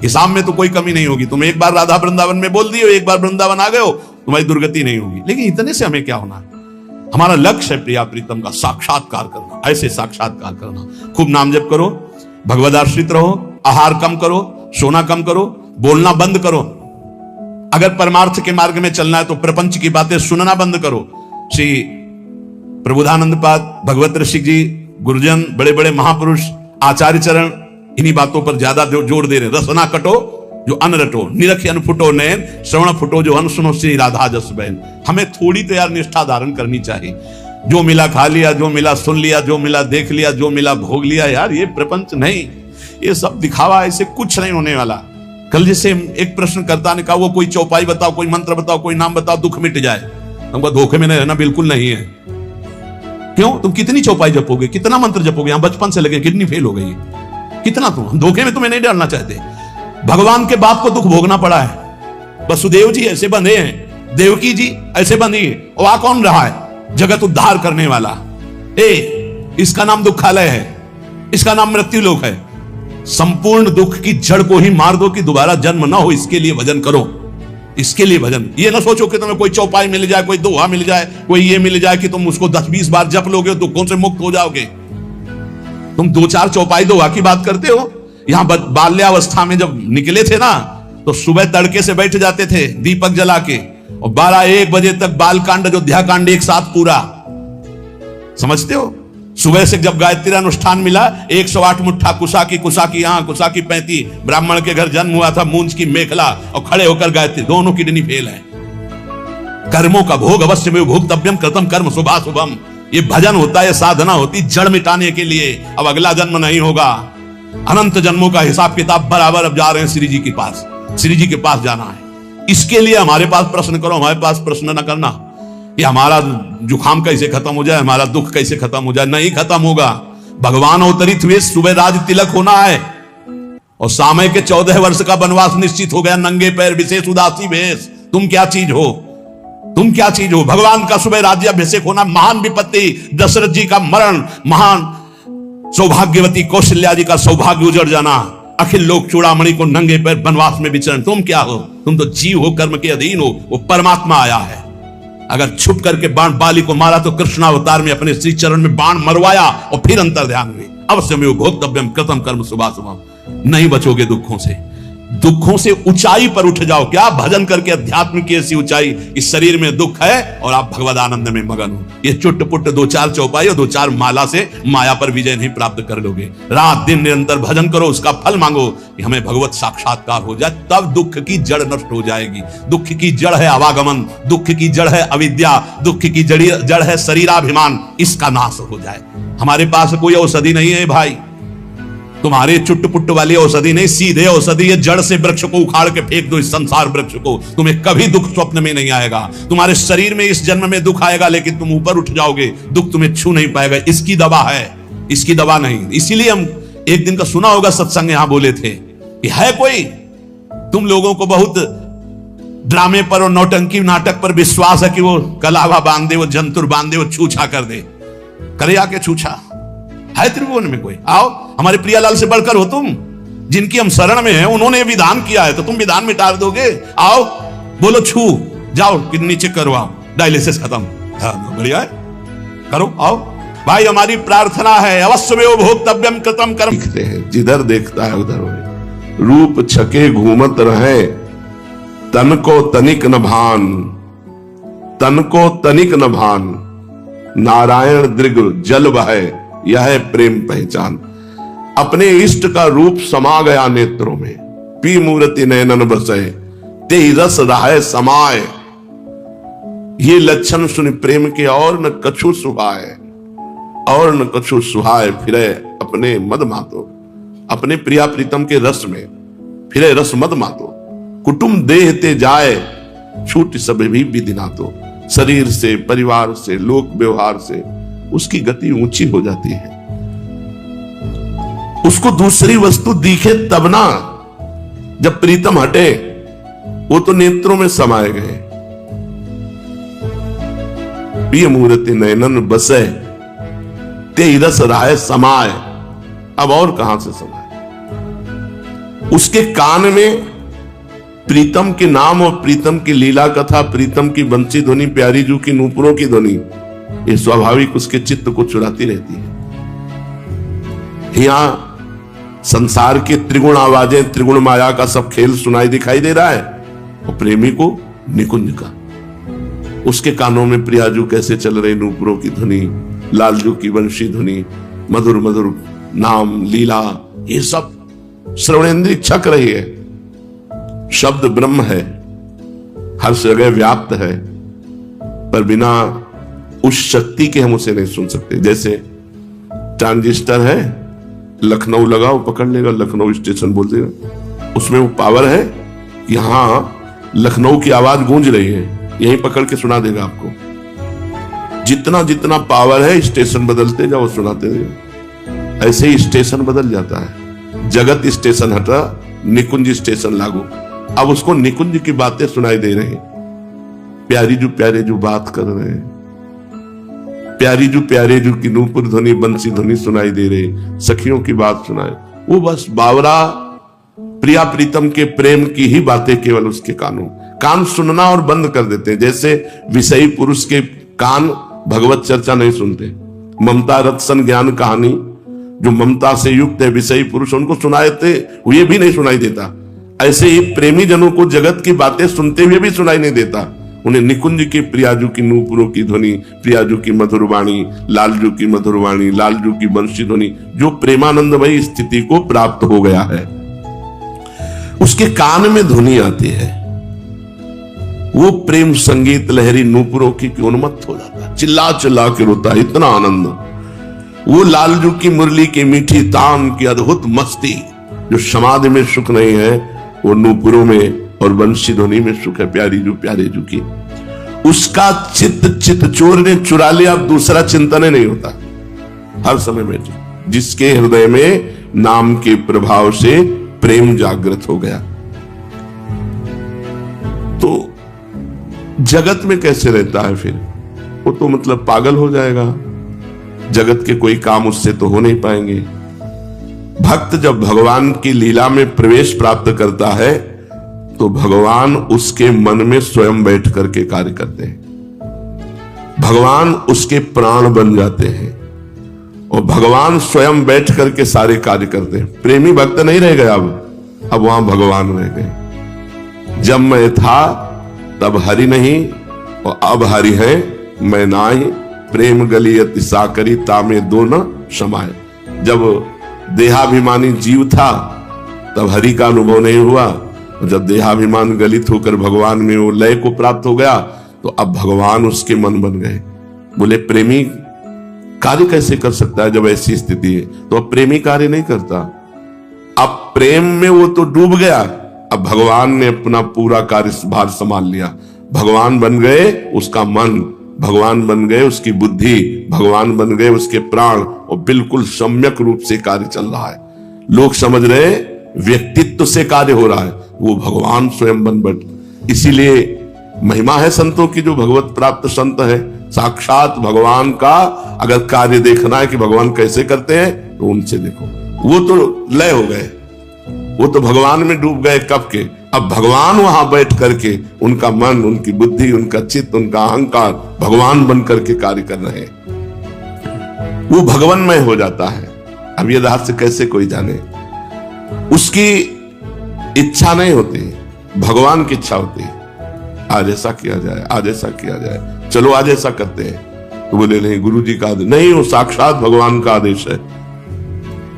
हिसाब में तो कोई कमी नहीं होगी। तुम एक बार राधा वृंदावन में बोल दिए हो, एक बार वृंदावन आ गए हो, तुम्हारी दुर्गति नहीं होगी। लेकिन इतने से हमें क्या होना है? हमारा लक्ष्य है प्रिया प्रीतम का साक्षात्कार करना, ऐसे साक्षात्कार करना। खूब नाम जप करो, भगवद आश्रित रहो, आहार कम करो, सोना कम करो, बोलना बंद करो। अगर परमार्थ के मार्ग में चलना है तो प्रपंच की बातें सुनना बंद करो। श्री प्रबोधानंद पाद, भगवत ऋषि जी, गुरुजन, बड़े बड़े महापुरुष, आचार्य चरण इन्हीं बातों पर ज्यादा जोर दे रहे। रसना कटो जो अन रटो, निरख अन फुटो नैन, श्रवण फुटो जो अन सुनो, श्री राधा जस बहन। हमें थोड़ी तो यार निष्ठा धारण करनी चाहिए। जो मिला खा लिया, जो मिला सुन लिया, जो मिला देख लिया, जो मिला भोग लिया, यार ये प्रपंच नहीं, ये सब दिखावा, ऐसे कुछ नहीं होने वाला। कल जैसे एक प्रश्नकर्ता ने कहा वो कोई चौपाई बताओ, कोई मंत्र बताओ, कोई नाम बताओ, दुख मिट जाए। तुमको धोखे में नहीं रहना, बिल्कुल नहीं है। क्यों? तुम कितनी चौपाई जपोगे, कितना मंत्र जपोगे? यहां बचपन से लगे किडनी फेल हो गई, कितना? तुम धोखे में तुम्हें नहीं डालना चाहते। भगवान के बाप को दुख भोगना पड़ा है। वसुदेव जी ऐसे बंधे हैं, देवकी जी ऐसे बंधी है, और आ कौन रहा है? जगत उद्धार करने वाला। इसका नाम दुखालय है, इसका नाम मृत्यु लोक है। संपूर्ण दुख की जड़ को ही मार दो कि दोबारा जन्म ना हो, इसके लिए भजन करो, इसके लिए भजन। ये ना सोचो कि तुम्हें कोई चौपाई मिल जाए, कोई दोहा मिल जाए, कोई ये मिल जाए कि तुम उसको 10-20 बार जप लोगे, दुखों से मुक्त हो जाओगे। तुम 2-4 चौपाई दोहा की बात करते हो। यहां बाल्यावस्था में जब निकले थे ना, तो सुबह तड़के से बैठ जाते थे दीपक जला के, और 12-1 बजे तक बालकांड अयोध्या कांड एक साथ पूरा। समझते हो? सुबह से जब गायत्री अनुष्ठान मिला, 108 मुट्ठा कुसा की यहां, कुसा की 35, ब्राह्मण के घर जन्म हुआ था, मूंज की मेखला, और खड़े होकर गायत्री, दोनों किडनी फेल है। कर्मों का भोग अवश्य में भोक्तव्यम कृतम कर्म शुभाशुभम। ये भजन होता है, साधना होती जड़ मिटाने के लिए। अब अगला जन्म नहीं होगा, अनंत जन्मों का हिसाब किताब बराबर अब जा रहे हैं श्री जी के पास, श्री जी के पास जाना है। इसके लिए हमारे पास प्रश्न करो, हमारे पास प्रश्न न करना कि हमारा जुखाम कैसे खत्म हो जाए, हमारा दुख कैसे खत्म हो जाए। नहीं खत्म होगा। भगवान अवतरित हुए, सुबह राज तिलक होना है, और सामय के 14 वर्ष का वनवास निश्चित हो गया। नंगे पैर, विशेष उदासी भेष। तुम क्या चीज हो? तुम क्या चीज हो? भगवान का सुबह राज्याभिषेक होना, महान विपत्ति, दशरथ जी का मरण, महान सौभाग्यवती कौशल्या जी का सौभाग्य उजड़ जाना, अखिल लोक चूड़ामणि को नंगे पैर वनवास में विचरण। तुम क्या हो? तुम तो जीव हो, कर्म के अधीन हो। वो परमात्मा आया है। अगर छुप करके बाण बाली को मारा तो कृष्णावतार में अपने श्री चरण में बाण मरवाया, और फिर अंतर ध्यान में अवश्य में भोक्तव्यम कृतम कर्म शुभाशुभम। नहीं बचोगे दुखों से। दुखों से ऊंचाई पर उठ जाओ। क्या? भजन करके अध्यात्म की ऐसी ऊंचाई। इस शरीर में दुख है और आप भगवद आनंद में मगन हो। ये चुट पुट 2-4 चौपाई और 2-4 माला से माया पर विजय नहीं प्राप्त कर लोगे। रात दिन निरंतर भजन करो, उसका फल मांगो कि हमें भगवत साक्षात्कार हो जाए, तब दुख की जड़ नष्ट हो जाएगी। दुख की जड़ है आवागमन, दुख की जड़ है अविद्या, दुख की जड़ है शरीराभिमान। इसका नाश हो जाए। हमारे पास कोई औषधि नहीं है भाई, तुम्हारे चुट्ट पुट्ट वाली औषधि नहीं, सीधे औषधि है। जड़ से वृक्ष को उखाड़ के फेंक दो, इस संसार वृक्ष को। तुम्हें कभी दुख स्वप्न में नहीं आएगा। तुम्हारे शरीर में इस जन्म में दुख आएगा, लेकिन तुम ऊपर उठ जाओगे, दुख तुम्हें छू नहीं पाएगा। इसकी दवा है, इसकी दवा नहीं। इसीलिए हम एक दिन का सुना होगा सत्संग, यहां बोले थे कि है कोई तुम लोगों को बहुत ड्रामे पर और नौटंकी नाटक पर विश्वास है कि वो कलावा बांध दे, वो जंतुर बांध दे, वो छूछा कर दे। करे आके छूछा है त्रिभुवन में कोई? आओ, हमारे प्रियालाल से बढ़कर हो तुम। जिनकी हम शरण में हैं, उन्होंने विधान किया है, तो तुम विधान मिटा दोगे? आओ, बोलो छू, जाओ किडनी चेक करवाओ, डायलिसिस खत्म। बढ़िया है, करो, आओ भाई। हमारी प्रार्थना है, अवश्य में भोक्तव्यम कृतम कर्म। दिखते हैं, जिधर देखता है उधर हो। रूप छके घूमत रहे, तन को तनिक न भान, तन को तनिक न भान। नारायण दृग जल बहे, यह है प्रेम पहचान। अपने इष्ट का रूप समा गया नेत्रों में, पी मूर्ति नयनन बसे, ते रस रहाय समाय। ये लक्षण सुन प्रेम के और न कछु सुहाय, और न कछु सुहाय। फिरे अपने मद मातो, अपने प्रिया प्रीतम के रस में फिरे रस मद मातो। कुटुंब देह ते जाए, छूट सब भी विधि नातो। शरीर से, परिवार से, लोक व्यवहार से उसकी गति ऊंची हो जाती है। उसको दूसरी वस्तु दिखे तब ना, जब प्रीतम हटे, वो तो नेत्रों में समाये गए। प्रिय मूर्ति नयनन बसे, ते रस राय समाये। अब और कहां से समाये? उसके कान में प्रीतम के नाम और प्रीतम की लीला कथा, प्रीतम की बंसी ध्वनि, प्यारी जू की नूपुरों की ध्वनि, ये स्वाभाविक उसके चित्त को चुराती रहती है। यहां संसार के त्रिगुण आवाजें, त्रिगुण माया का सब खेल सुनाई दिखाई दे रहा है, और प्रेमी को निकुंज का। उसके कानों में प्रियाजू कैसे चल रही नूपुरों की ध्वनि, लालजू की वंशी ध्वनि, मधुर मधुर नाम लीला, ये सब श्रवणेंद्रिय छक रही है। शब्द ब्रह्म है, हर जगह व्याप्त है, पर बिना उस शक्ति के हम उसे नहीं सुन सकते। जैसे ट्रांजिस्टर है, लखनऊ लगाओ पकड़ लेगा, लखनऊ स्टेशन बोल देगा, उसमें वो पावर है। यहां लखनऊ की आवाज गूंज रही है, यहीं पकड़ के सुना देगा आपको। जितना जितना पावर है, स्टेशन बदलते जाओ, सुनाते जाओ। ऐसे ही स्टेशन बदल जाता है। जगत स्टेशन हटा, निकुंज स्टेशन लागू। अब उसको निकुंज की बातें सुनाई दे रही, प्यारी जू प्यारे जू बात कर रहे हैं, प्यारी जू प्यारे जू की नूपुर ध्वनि, बंसी ध्वनि सुनाई दे रही, सखियों की बात सुनाए। वो बस बावरा प्रिया प्रीतम के प्रेम की ही बातें केवल उसके कान सुनना और बंद कर देते हैं। जैसे विषयी पुरुष के कान भगवत चर्चा नहीं सुनते। ममता रत्सन ज्ञान कहानी, जो ममता से युक्त है विषयी पुरुष, उनको सुनाए थे ये भी नहीं सुनाई देता। ऐसे ही प्रेमी जनों को जगत की बातें सुनते हुए भी सुनाई नहीं देता। उन्हें निकुंज की प्रियाजू की नूपुरों की ध्वनि, प्रियाजू की मधुर वाणी, लालजू की मधुर वाणी, लालजू की बंशी ध्वनि, जो प्रेमानंदमयी स्थिति को प्राप्त हो गया है, उसके कान में ध्वनि आती है। वो प्रेम संगीत लहरी नूपुरों की उन्मत्त हो जाता है, चिल्ला चिल्ला के रोता है, इतना आनंद। वो लालजू की मुरली की मीठी तान की अद्भुत मस्ती, जो समाधि में सुख नहीं है, वो नूपुरों में और बंशी ध्वनि में सुख है, प्यारी जू प्यारे जू की। उसका चित्त चोर ने चुरा लिया, अब दूसरा चिंतन नहीं होता हर समय में। जिसके हृदय में नाम के प्रभाव से प्रेम जागृत हो गया, तो जगत में कैसे रहता है फिर? वो तो मतलब पागल हो जाएगा। जगत के कोई काम उससे तो हो नहीं पाएंगे। भक्त जब भगवान की लीला में प्रवेश प्राप्त करता है, तो भगवान उसके मन में स्वयं बैठ करके कार्य करते हैं। भगवान उसके प्राण बन जाते हैं और भगवान स्वयं बैठ करके सारे कार्य करते हैं। प्रेमी भक्त नहीं रह गया, अब वहां भगवान रह गए। जब मैं था तब हरि नहीं, और अब हरि है मैं नाही, प्रेम गली अति साकरी तामे दो न समाये। जब देहाभिमानी जीव था तब हरि का अनुभव नहीं हुआ, और जब देहाभिमान गलित होकर भगवान में वो लय को प्राप्त हो गया, तो अब भगवान उसके मन बन गए। बोले प्रेमी कार्य कैसे कर सकता है जब ऐसी स्थिति है? तो अब प्रेमी कार्य नहीं करता, अब प्रेम में वो तो डूब गया। अब भगवान ने अपना पूरा कार्यभार संभाल लिया। भगवान बन गए उसका मन, भगवान बन गए उसकी बुद्धि, भगवान बन गए उसके प्राण, और बिल्कुल सम्यक रूप से कार्य चल रहा है। लोग समझ रहे व्यक्तित्व से कार्य हो रहा है, वो भगवान स्वयं बन बैठ। इसीलिए महिमा है संतों की, जो भगवत प्राप्त संत है, साक्षात भगवान का अगर कार्य देखना है कि भगवान कैसे करते हैं, तो उनसे देखो। वो तो लय हो गए, वो तो भगवान में डूब गए कब के। अब भगवान वहां बैठ करके उनका मन, उनकी बुद्धि, उनका चित्त, उनका अहंकार भगवान बन करके कार्य कर रहे हैं। वो भगवानमय हो जाता है। अब ये रहस्य कैसे कोई जाने? उसकी इच्छा नहीं होती, भगवान की इच्छा होती है। आज ऐसा किया जाए, आज ऐसा किया जाए, चलो आज ऐसा करते हैं। तो बोले नहीं, गुरु जी का आदेश नहीं, वो साक्षात भगवान का आदेश है।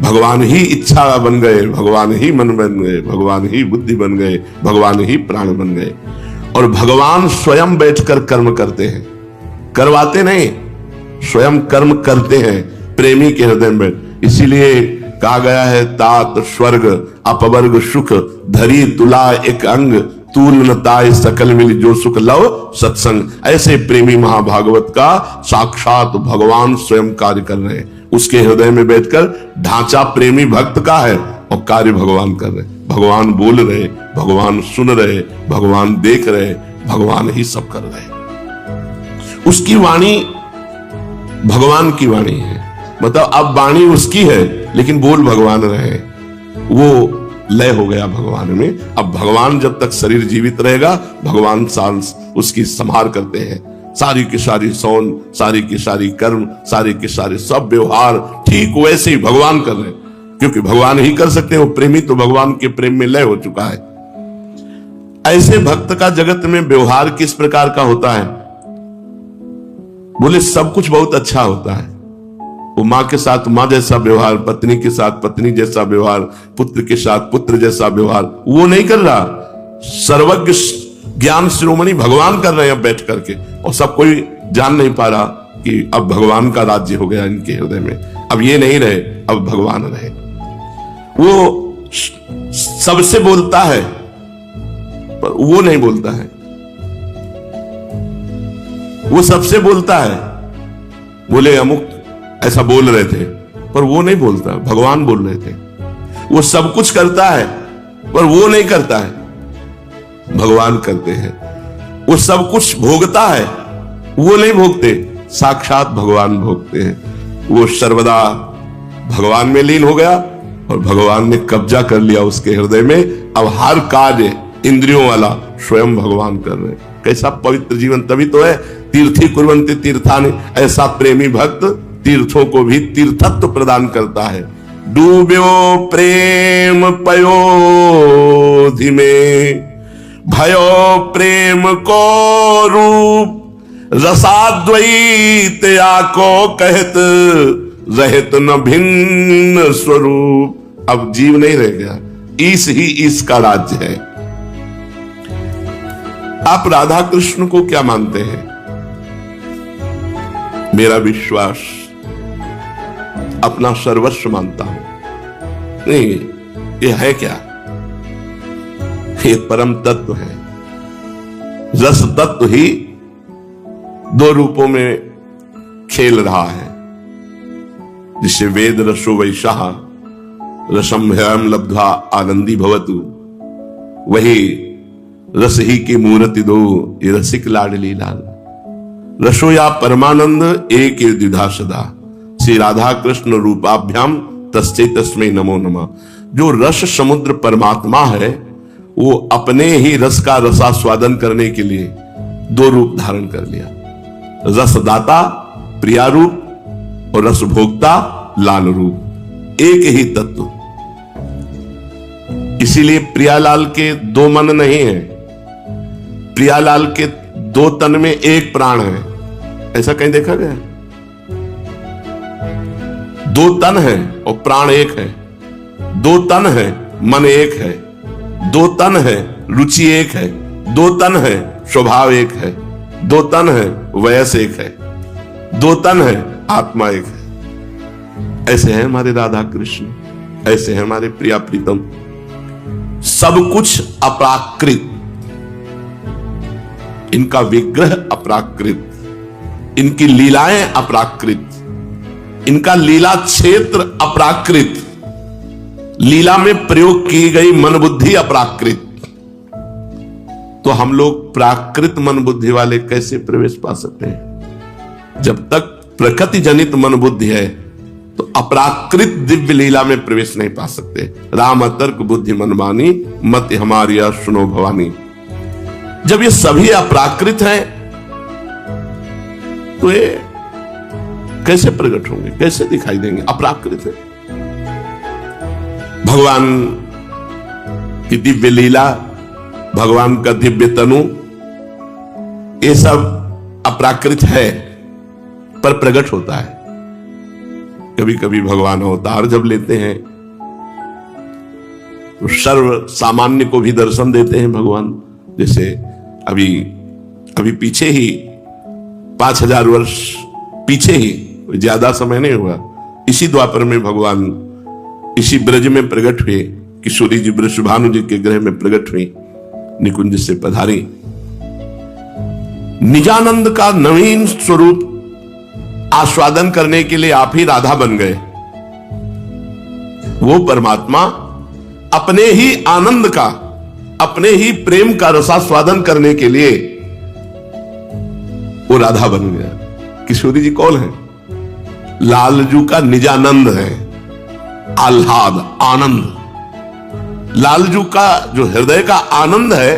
भगवान ही इच्छा बन गए, भगवान ही मन बन गए, भगवान ही बुद्धि बन गए, भगवान ही प्राण बन गए। और भगवान स्वयं बैठकर कर्म करते हैं, करवाते नहीं, स्वयं कर्म करते हैं प्रेमी के हृदय में। इसीलिए कहा गया है, तात स्वर्ग अपवर्ग सुख धरी तुला एक अंग, तूल न ताय सकल मिल जो सुख लव सत्संग। ऐसे प्रेमी महाभागवत का साक्षात भगवान स्वयं कार्य कर रहे हैं। उसके हृदय में बैठकर ढांचा प्रेमी भक्त का है और कार्य भगवान कर रहे। भगवान बोल रहे, भगवान सुन रहे, भगवान देख रहे, भगवान ही सब कर रहे। उसकी वाणी भगवान की वाणी है, मतलब अब वाणी उसकी है लेकिन बोल भगवान रहे। वो लय हो गया भगवान में। अब भगवान जब तक शरीर जीवित रहेगा, भगवान उसकी संभाल करते हैं। सारी की सारी सौन, सारी की सारी कर्म, सारे के सारे सब व्यवहार ठीक वैसे ही भगवान कर रहे हैं, क्योंकि भगवान ही कर सकते हैं। वो प्रेमी तो भगवान के प्रेम में लय हो चुका है। ऐसे भक्त का जगत में व्यवहार किस प्रकार का होता है? बोले सब कुछ बहुत अच्छा होता है। वो माँ के साथ माँ जैसा व्यवहार, पत्नी के साथ पत्नी जैसा व्यवहार, पुत्र के साथ पुत्र जैसा व्यवहार वो नहीं कर रहा। सर्वज्ञ ज्ञान शिरोमणि भगवान कर रहे हैं बैठ करके, और सब कोई जान नहीं पा रहा कि अब भगवान का राज्य हो गया इनके हृदय में। अब ये नहीं रहे, अब भगवान रहे। वो सबसे बोलता है पर वो नहीं बोलता है। वो सबसे बोलता है, बोले अमुक ऐसा बोल रहे थे, पर वो नहीं बोलता, भगवान बोल रहे थे। वो सब कुछ करता है पर वो नहीं करता है, भगवान करते हैं। वो सब कुछ भोगता है, वो नहीं भोगते, साक्षात भगवान भोगते हैं। वो सर्वदा भगवान में लीन हो गया और भगवान ने कब्जा कर लिया उसके हृदय में। अब हर कार्य इंद्रियों वाला स्वयं भगवान कर रहे हैं। कैसा पवित्र जीवन! तभी तो है तीर्थी कुर्वन्ति तीर्थानि, ऐसा प्रेमी भक्त तीर्थों को भी तीर्थत्व प्रदान करता है। डूब्यो प्रेम पयोधि में, भयो प्रेम को रूप, रसाद्वैत आको कहत, रहत न भिन्न स्वरूप। अब जीव नहीं रह गया, ईश ही ईश का राज्य है। आप राधा कृष्ण को क्या मानते हैं? मेरा विश्वास अपना सर्वस्व मानता हूं। नहीं, ये है क्या? ये परम तत्व है। रस तत्व ही दो रूपों में खेल रहा है, जिसे वेद रसो वैशाह रसम ह्यम लब्ध्वा आनंदी भवतु। वही रस ही की मूर्ति दो, ये रसिक लाडली लाल। रसो या परमानंद एक द्विधा सदा, श्री राधा कृष्ण रूपाभ्याम तस्मै तस्मै नमो नमः। जो रस समुद्र परमात्मा है, वो अपने ही रस का रसास्वादन करने के लिए दो रूप धारण कर लिया। रसदाता प्रिया रूप और रस भोक्ता लाल रूप, एक ही तत्व। इसीलिए प्रियालाल के दो मन नहीं है, प्रियालाल के दो तन में एक प्राण है। ऐसा कहीं देखा गया? दो तन है और प्राण एक है। दो तन है, मन एक है। दो तन है, रुचि एक है। दो तन है, स्वभाव एक है। दो तन है, वयस एक है। दो तन है, आत्मा एक है। ऐसे हैं हमारे राधा कृष्ण, ऐसे हैं हमारे प्रिया प्रीतम। सब कुछ अपराकृत, इनका विग्रह अपराकृत, इनकी लीलाएं अपराकृत, इनका लीला क्षेत्र अपराकृत, लीला में प्रयोग की गई मन बुद्धि अपराकृत। तो हम लोग प्राकृत मन बुद्धि वाले कैसे प्रवेश पा सकते हैं? जब तक प्रकृति जनित मन बुद्धि है तो अपराकृत दिव्य लीला में प्रवेश नहीं पा सकते। राम तर्क बुद्धि मनमानी, मत हमारी सुनो भवानी। जब ये सभी अपराकृत हैं तो ये कैसे प्रकट होंगे, कैसे दिखाई देंगे? अपराकृत है। भगवान की दिव्य लीला, भगवान का दिव्य तनु, ये सब अपराकृत है पर प्रकट होता है। कभी कभी भगवान अवतार जब लेते हैं तो सर्व सामान्य को भी दर्शन देते हैं भगवान। जैसे अभी पीछे ही 5000 वर्ष पीछे ही, ज्यादा समय नहीं हुआ, इसी द्वापर में भगवान इसी ब्रज में प्रकट हुए। किशोरी जी वृषभानु जी के गृह में प्रकट हुई, निकुंज से पधारी। निजानंद का नवीन स्वरूप आस्वादन करने के लिए आप ही राधा बन गए। वो परमात्मा अपने ही आनंद का, अपने ही प्रेम का रसास्वादन करने के लिए वो राधा बन गया। किशोरी जी कौन है? लालजू का निजानंद है, आह्लाद, आनंद। लालजू का जो हृदय का आनंद है,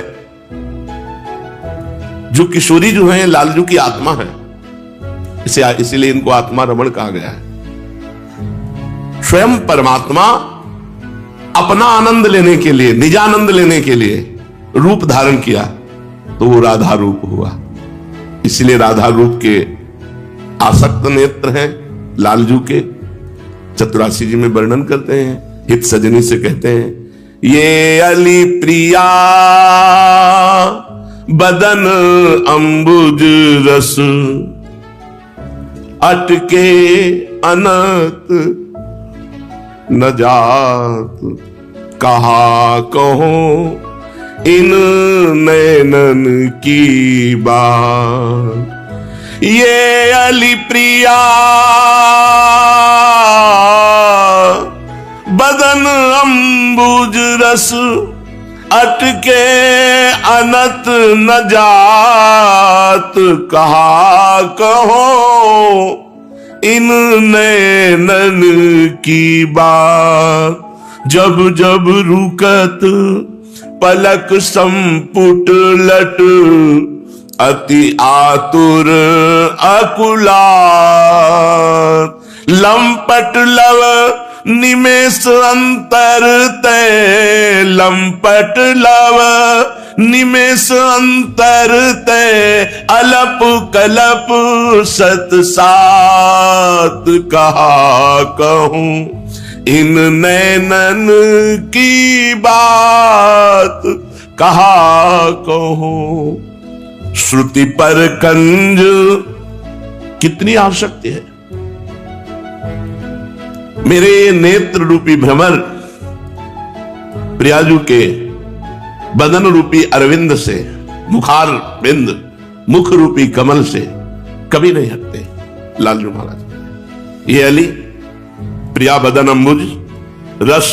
जो किशोरी जो है लालजू की आत्मा है, इसीलिए इनको आत्मा रमण कहा गया है। स्वयं परमात्मा अपना आनंद लेने के लिए, निजानंद लेने के लिए रूप धारण किया, तो वो राधा रूप हुआ। इसलिए राधा रूप के आसक्त नेत्र हैं लालजू के। चतुरासी जी में वर्णन करते हैं, हित सजनी से कहते हैं, ये अली प्रिया बदन अंबुज रस, अटके अनत न जात, कहा कहो इन नैनन की बात। ये अली प्रिया बदन अंबुज रस, अटके अनत न जात, कहा कहो इन नैनन की बात। जब जब रुकत पलक संपुट लट, अति आतुर अकुलात, लंपट लव निमेष अंतर तय, लंपट लव निमेष अंतर तय, अलप कलप सत सात, कहा कहूं इन नैनन की बात, कहा कहूं। श्रुति पर कंज कितनी आवश्यकता है। मेरे नेत्र रूपी भ्रमर प्रियाजू के बदन रूपी अरविंद से, मुखार बिंद मुख रूपी कमल से कभी नहीं हटते लालजू महाराज। ये अली प्रिया बदन अंबुज रस,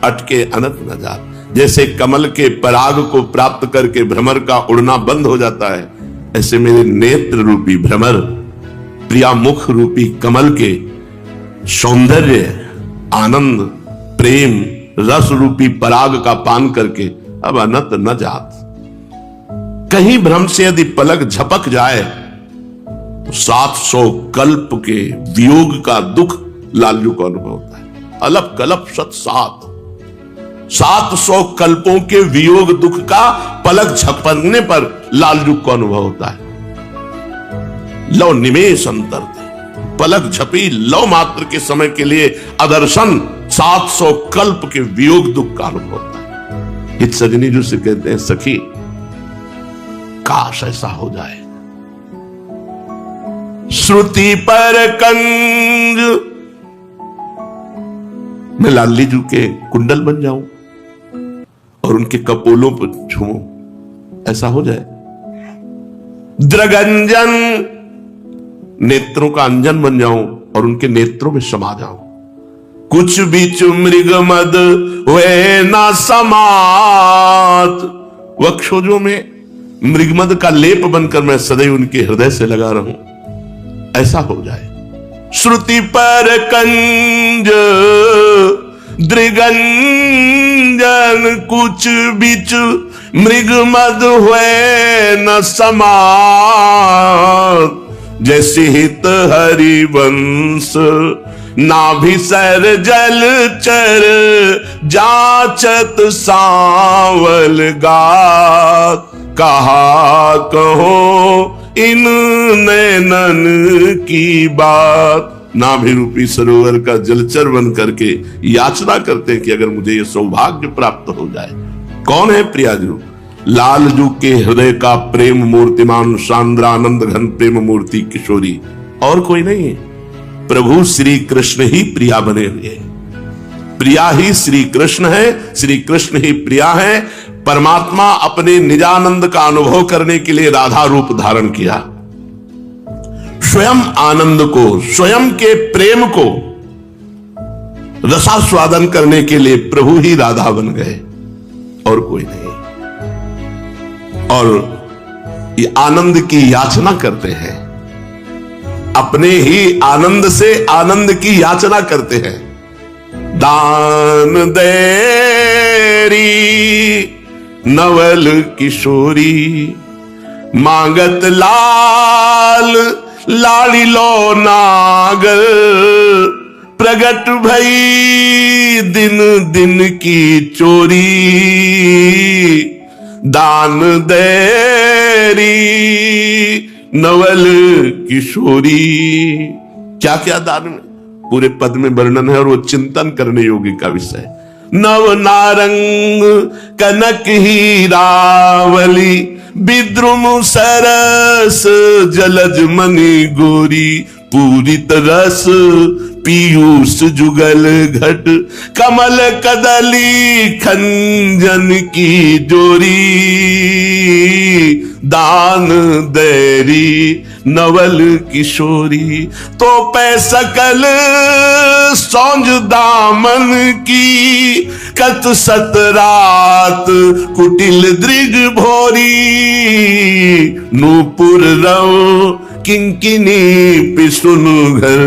अटके अनंत न जात। जैसे कमल के पराग को प्राप्त करके भ्रमर का उड़ना बंद हो जाता है, ऐसे मेरे नेत्र रूपी भ्रमर प्रिया मुख रूपी कमल के सौंदर्य, आनंद, प्रेम, रस रूपी पराग का पान करके अब अनंत न जात। कहीं भ्रम से यदि पलक झपक जाए तो 700 कल्प के वियोग का दुख लालजू को अनुभव होता है। अलप कलप सत सात, 700 कल्पों के वियोग दुख का पलक झपकने पर लालजू को अनुभव होता है। लो निमेष अंतर थे, पलक झपी लव मात्र के समय के लिए अदर्शन 700 कल्प के वियोग दुख का अनुभव होता है। हित सजनी जो से कहते हैं, सखी काश ऐसा हो जाए। श्रुति पर कंज, मैं लाली जू के कुंडल बन जाऊं और उनके कपोलों पर झूमूं, ऐसा हो जाए। द्रगंजन, नेत्रों का अंजन बन जाऊं और उनके नेत्रों में समा जाऊं। कुछ बीच मृग मद वे ना समात, वक्षोजों में मृगमद का लेप बनकर मैं सदैव उनके हृदय से लगा रहूं, ऐसा हो जाए। श्रुति पर कंज दृगंजन, कुछ बीच मृगमद हुए न समात। जैसे हित हरिवंश नाभिसर जल चर, जाचत सांवल गात। कहा कहो इन नैनन की बात। नाभि रूपी सरोवर का जलचर बन करके याचना करते हैं कि अगर मुझे ये सौभाग्य प्राप्त हो जाए। कौन है प्रियाजू? लालजू के हृदय का प्रेम मूर्तिमान सांद्रानंद घन प्रेम मूर्ति किशोरी, और कोई नहीं है। प्रभु श्री कृष्ण ही प्रिया बने हुए, प्रिया ही श्री कृष्ण है, श्री कृष्ण ही प्रिया है। परमात्मा अपने निजानंद का अनुभव करने के लिए राधा रूप धारण किया। स्वयं आनंद को, स्वयं के प्रेम को रसास्वादन करने के लिए प्रभु ही राधा बन गए, और कोई नहीं। और ये आनंद की याचना करते हैं, अपने ही आनंद से आनंद की याचना करते हैं। दान देरी नवल किशोरी, मांगत लाल लाड़ी लो नागर, प्रगट भई दिन दिन की चोरी, दान देरी नवल किशोरी। क्या क्या दान में, पूरे पद में वर्णन है और वो चिंतन करने योग्य का विषय। नव नारंग कनक हीरावली, विद्रुम सरस जलज मणि गोरी, पूरित रस पीयूष जुगल घट, कमल कदली खंजन की जोरी, दान देरी नवल किशोरी। तो पै सकल सौंज दामन की, कत सत रात कुटिल दृग भोरी, नूपुर रव किंकिनी पिसुन घर,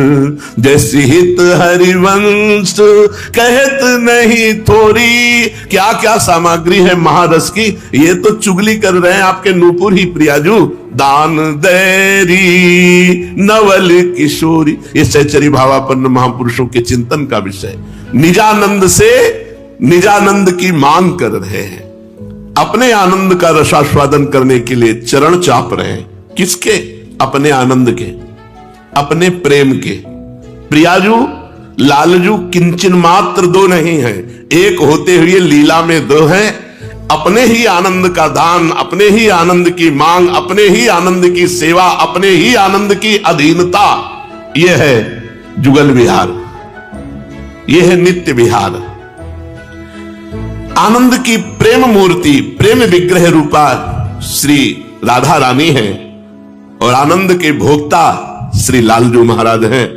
जैसी हित हरिवंश कहत नहीं थोरी। क्या क्या सामग्री है महारस की, ये तो चुगली कर रहे हैं आपके नूपुर ही प्रियाजू। दान देरी नवल किशोरी, ये सहचरी भावापन्न महापुरुषों के चिंतन का विषय। निजानंद से निजानंद की मांग कर रहे हैं, अपने आनंद का रसास्वादन करने के लिए चरण चाप रहे हैं। किसके? अपने आनंद के, अपने प्रेम के। प्रियाजू लालजू किंचन मात्र दो नहीं है, एक होते हुए लीला में दो हैं। अपने ही आनंद का दान, अपने ही आनंद की मांग, अपने ही आनंद की सेवा, अपने ही आनंद की अधीनता, यह है जुगल विहार, यह है नित्य विहार। आनंद की प्रेम मूर्ति, प्रेम विग्रह रूपा श्री राधा रानी है और आनंद के भोक्ता श्री लालजू महाराज हैं।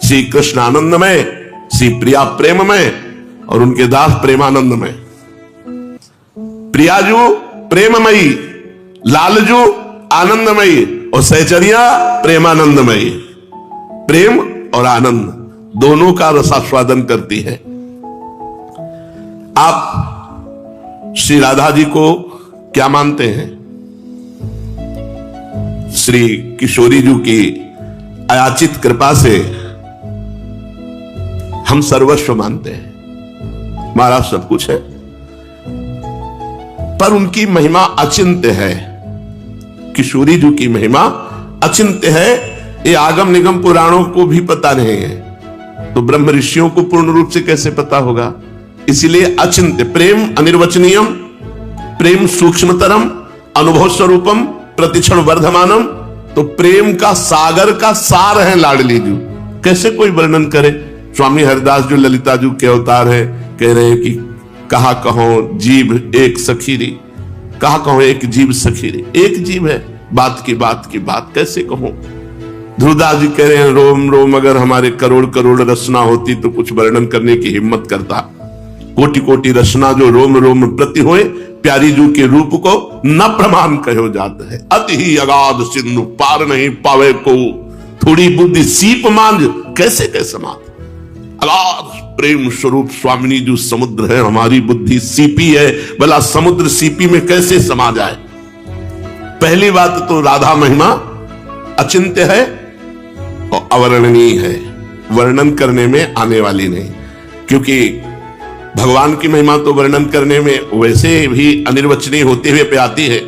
श्री कृष्ण आनंदमय, श्री प्रिया प्रेममय और उनके दास प्रेमानंदमय। प्रियाजू प्रेममयी, लालजू आनंदमयी और सहचरिया प्रेमानंदमयी। प्रेम और आनंद दोनों का रसास्वादन करती है। आप श्री राधा जी को क्या मानते हैं? श्री किशोरी जी की अयाचित कृपा से हम सर्वस्व मानते हैं, हमारा सब कुछ है। पर उनकी महिमा अचिंत्य है, किशोरी जी की महिमा अचिंत्य है। ये आगम निगम पुराणों को भी पता नहीं है, तो ब्रह्म ऋषियों को पूर्ण रूप से कैसे पता होगा? इसीलिए अचिंत्य। प्रेम अनिर्वचनीयम, प्रेम सूक्ष्मतरम, अनुभव स्वरूपम, प्रतिक्षण वर्धमानम। तो प्रेम का सागर का सार है लाडली जी, कैसे कोई वर्णन करे? स्वामी हरिदास जो ललिता जी के अवतार है, कह रहे हैं कि कहा कहो जीव एक सखीरी, कहा कहो एक जीव सखीरी। एक जीव है, बात की बात कैसे कहूं? ध्रुवदास जी कह रहे हैं रोम रोम अगर हमारे करोड़ करोड़ रचना होती तो कुछ वर्णन करने की हिम्मत करता। कोटि कोटि रचना जो रोम रोम प्रति होए, प्यारी जू के रूप को न प्रमाण कहो जाता है। अति ही अगाध सिंधु पार नहीं पावे को, थोड़ी बुद्धि सीप मांझ कैसे कैसे मात। अगाध प्रेम स्वरूप स्वामिनी जो समुद्र है, हमारी बुद्धि सीपी है, भला समुद्र सीपी में कैसे समा जाए? पहली बात तो राधा महिमा अचिंत्य है और अवर्णनीय है, वर्णन करने में आने वाली नहीं। क्योंकि भगवान की महिमा तो वर्णन करने में वैसे भी अनिर्वचनीय होते हुए पे आती है।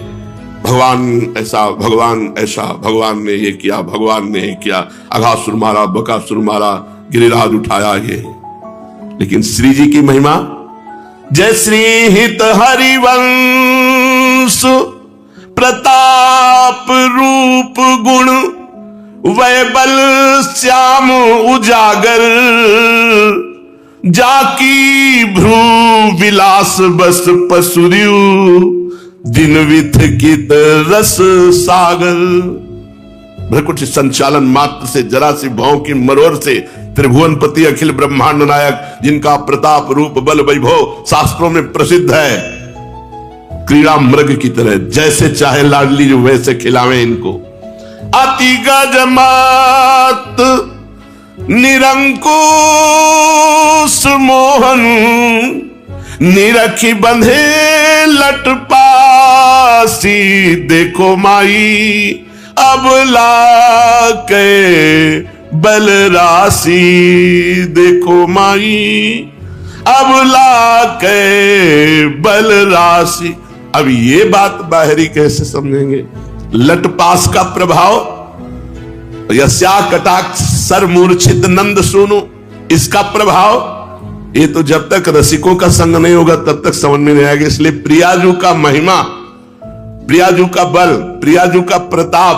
भगवान ऐसा, भगवान ऐसा, भगवान ने ये किया, भगवान ने ये किया, अघासुर मारा, बकासुर मारा, गिरिराज उठाया ये। लेकिन श्री जी की महिमा, जय श्री हित हरिवंश प्रताप रूप गुण वैबल श्याम उजागर, जाकी भ्रू विलास बस पसुरियु दिन विथ कित रस सागर। भ्रकुट संचालन मात्र से, जरा सी भाव की मरोर से त्रिभुवनपति अखिल ब्रह्मांड नायक, जिनका प्रताप रूप बल वैभव शास्त्रों में प्रसिद्ध है, क्रीड़ा मृग की तरह जैसे चाहे लाडली जो वैसे खिलावे इनको। अति गजमत निरंकुश मोहन निरखी बंधे लट पासी, देखो माई अब लाके बल राशि, देखो माई अब लाके बल राशि। अब ये बात बाहरी कैसे समझेंगे? लटपास का प्रभाव, यस्या कटाक्ष सर मूर्छित नंद सोनू, इसका प्रभाव, ये तो जब तक रसिकों का संग नहीं होगा तब तक समझ में नहीं आएगा। इसलिए प्रियाजू का महिमा, प्रियाजू का बल, प्रियाजू का प्रताप,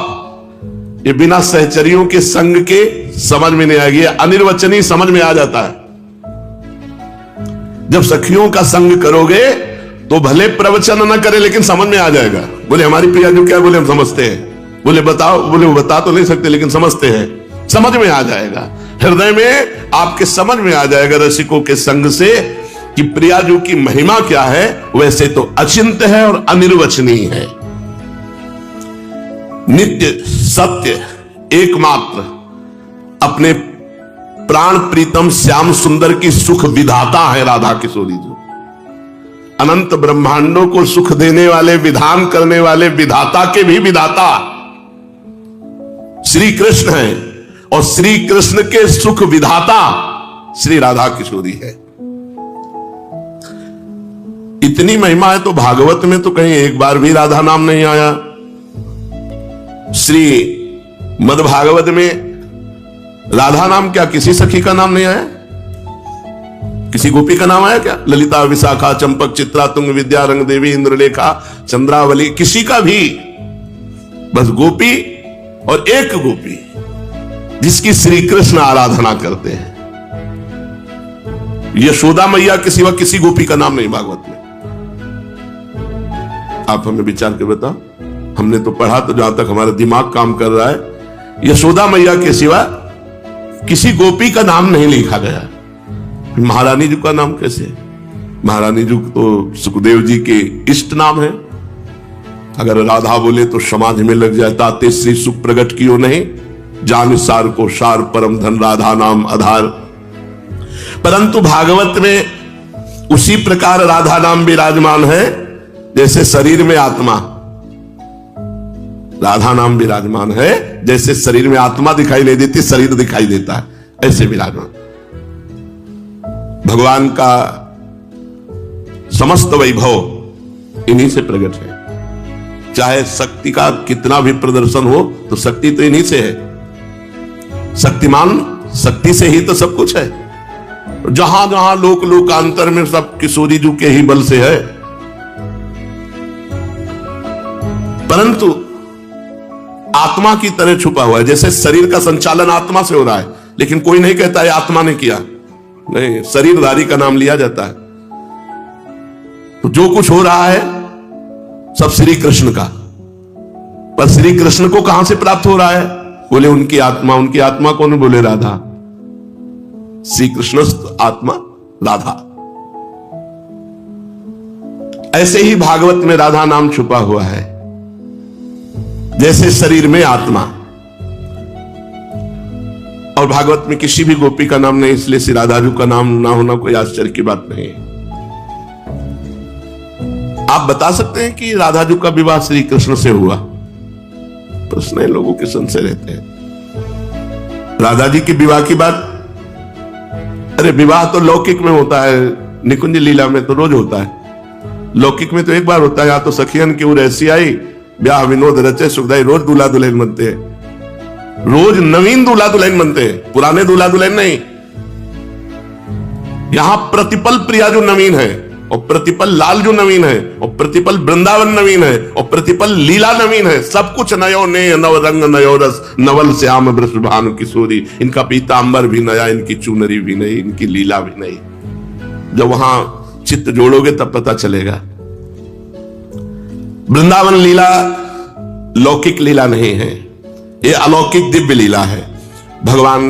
ये बिना सहचरियों के संग के समझ में नहीं आएगी। अनिर्वचनीय समझ में आ जाता है। जब सखियों का संग करोगे तो भले प्रवचन न करे लेकिन समझ में आ जाएगा। बोले हमारी प्रियाजू क्या, बोले हम समझते हैं। बोले बताओ, बोले वो बता तो नहीं सकते लेकिन समझते हैं। समझ में आ जाएगा, हृदय में आपके समझ में आ जाएगा रसिकों के संग से कि प्रियाजू की महिमा क्या है। वैसे तो अचिंत्य है और अनिर्वचनीय है। नित्य सत्य एकमात्र अपने प्राण प्रीतम श्याम सुंदर की सुख विधाता है राधा किशोरी जी। अनंत ब्रह्मांडों को सुख देने वाले, विधान करने वाले विधाता के भी विधाता श्री कृष्ण है और श्री कृष्ण के सुख विधाता श्री राधा किशोरी है। इतनी महिमा है तो भागवत में तो कहीं एक बार भी राधा नाम नहीं आया। श्री मद भागवत में राधा नाम क्या किसी सखी का नाम नहीं आया? किसी गोपी का नाम आया क्या? ललिता, विशाखा, चंपक, चित्रा, तुंग, विद्या, रंग देवी, इंद्रलेखा, चंद्रावली, किसी का भी। बस गोपी और एक गोपी जिसकी श्री कृष्ण आराधना करते हैं। यशोदा मैया के सिवा किसी गोपी का नाम नहीं भागवत में। आप हमें विचार के बताओ। हमने तो पढ़ा, तो जहां तक हमारा दिमाग काम कर रहा है, यशोदा मैया के सिवा किसी गोपी का नाम नहीं लिखा गया। महारानी जी का नाम कैसे? महारानी जी तो सुखदेव जी के इष्ट नाम है। अगर राधा बोले तो समाज में लग जाता, ते श्री सुख प्रगट कियो नहीं, जान सार को सार परम धन राधा नाम आधार। परंतु भागवत में उसी प्रकार राधा नाम विराजमान है जैसे शरीर में आत्मा। राधा नाम विराजमान है जैसे शरीर में आत्मा दिखाई नहीं देती, शरीर दिखाई देता है, ऐसे विराजमान। भगवान का समस्त वैभव इन्हीं से प्रकट है। चाहे शक्ति का कितना भी प्रदर्शन हो तो शक्ति तो इन्हीं से है। शक्तिमान शक्ति से ही तो सब कुछ है। जहां जहां लोक लोकांतर में सब किशोरी जी के ही बल से है। परंतु आत्मा की तरह छुपा हुआ है। जैसे शरीर का संचालन आत्मा से हो रहा है, लेकिन कोई नहीं कहता है आत्मा ने किया, नहीं, शरीरधारी का नाम लिया जाता है। तो जो कुछ हो रहा है सब श्री कृष्ण का। पर श्री कृष्ण को कहां से प्राप्त हो रहा है? बोले उनकी आत्मा। उनकी आत्मा कौन? बोले राधा। श्री कृष्ण आत्मा राधा। ऐसे ही भागवत में राधा नाम छुपा हुआ है, जैसे शरीर में आत्मा। और भागवत में किसी भी गोपी का नाम नहीं, इसलिए श्री राधा जी का नाम ना होना कोई आश्चर्य की बात नहीं है। आप बता सकते हैं कि राधा जी का विवाह श्री कृष्ण से हुआ? प्रश्न है, लोगों के संशय रहते हैं। राधा जी के विवाह की बात, अरे विवाह तो लौकिक में होता है, निकुंज लीला में तो रोज होता है। लौकिक में तो एक बार होता है। यहाँ तो सखियन की उर ऐसी आई, ब्याह विनोद रचे सुखदाई, रोज दूल्हा दुल्हन बनते हैं। रोज नवीन दूल्हा दुल्हन बनते हैं, पुराने दूल्हा दुल्हन नहीं। यहां प्रतिपल प्रिया जो नवीन है, और प्रतिपल लाल जो नवीन है, और प्रतिपल वृंदावन नवीन है, और प्रतिपल लीला नवीन है। सब कुछ नयो ने नव रंग नयो रस, नवल श्याम वृषभानु किशोरी। इनका पीतांबर भी नया, इनकी चुनरी भी नई, इनकी लीला भी नई। जब वहां चित्त जोड़ोगे तब पता चलेगा। वृंदावन लीला लौकिक लीला नहीं है, ये अलौकिक दिव्य लीला है। भगवान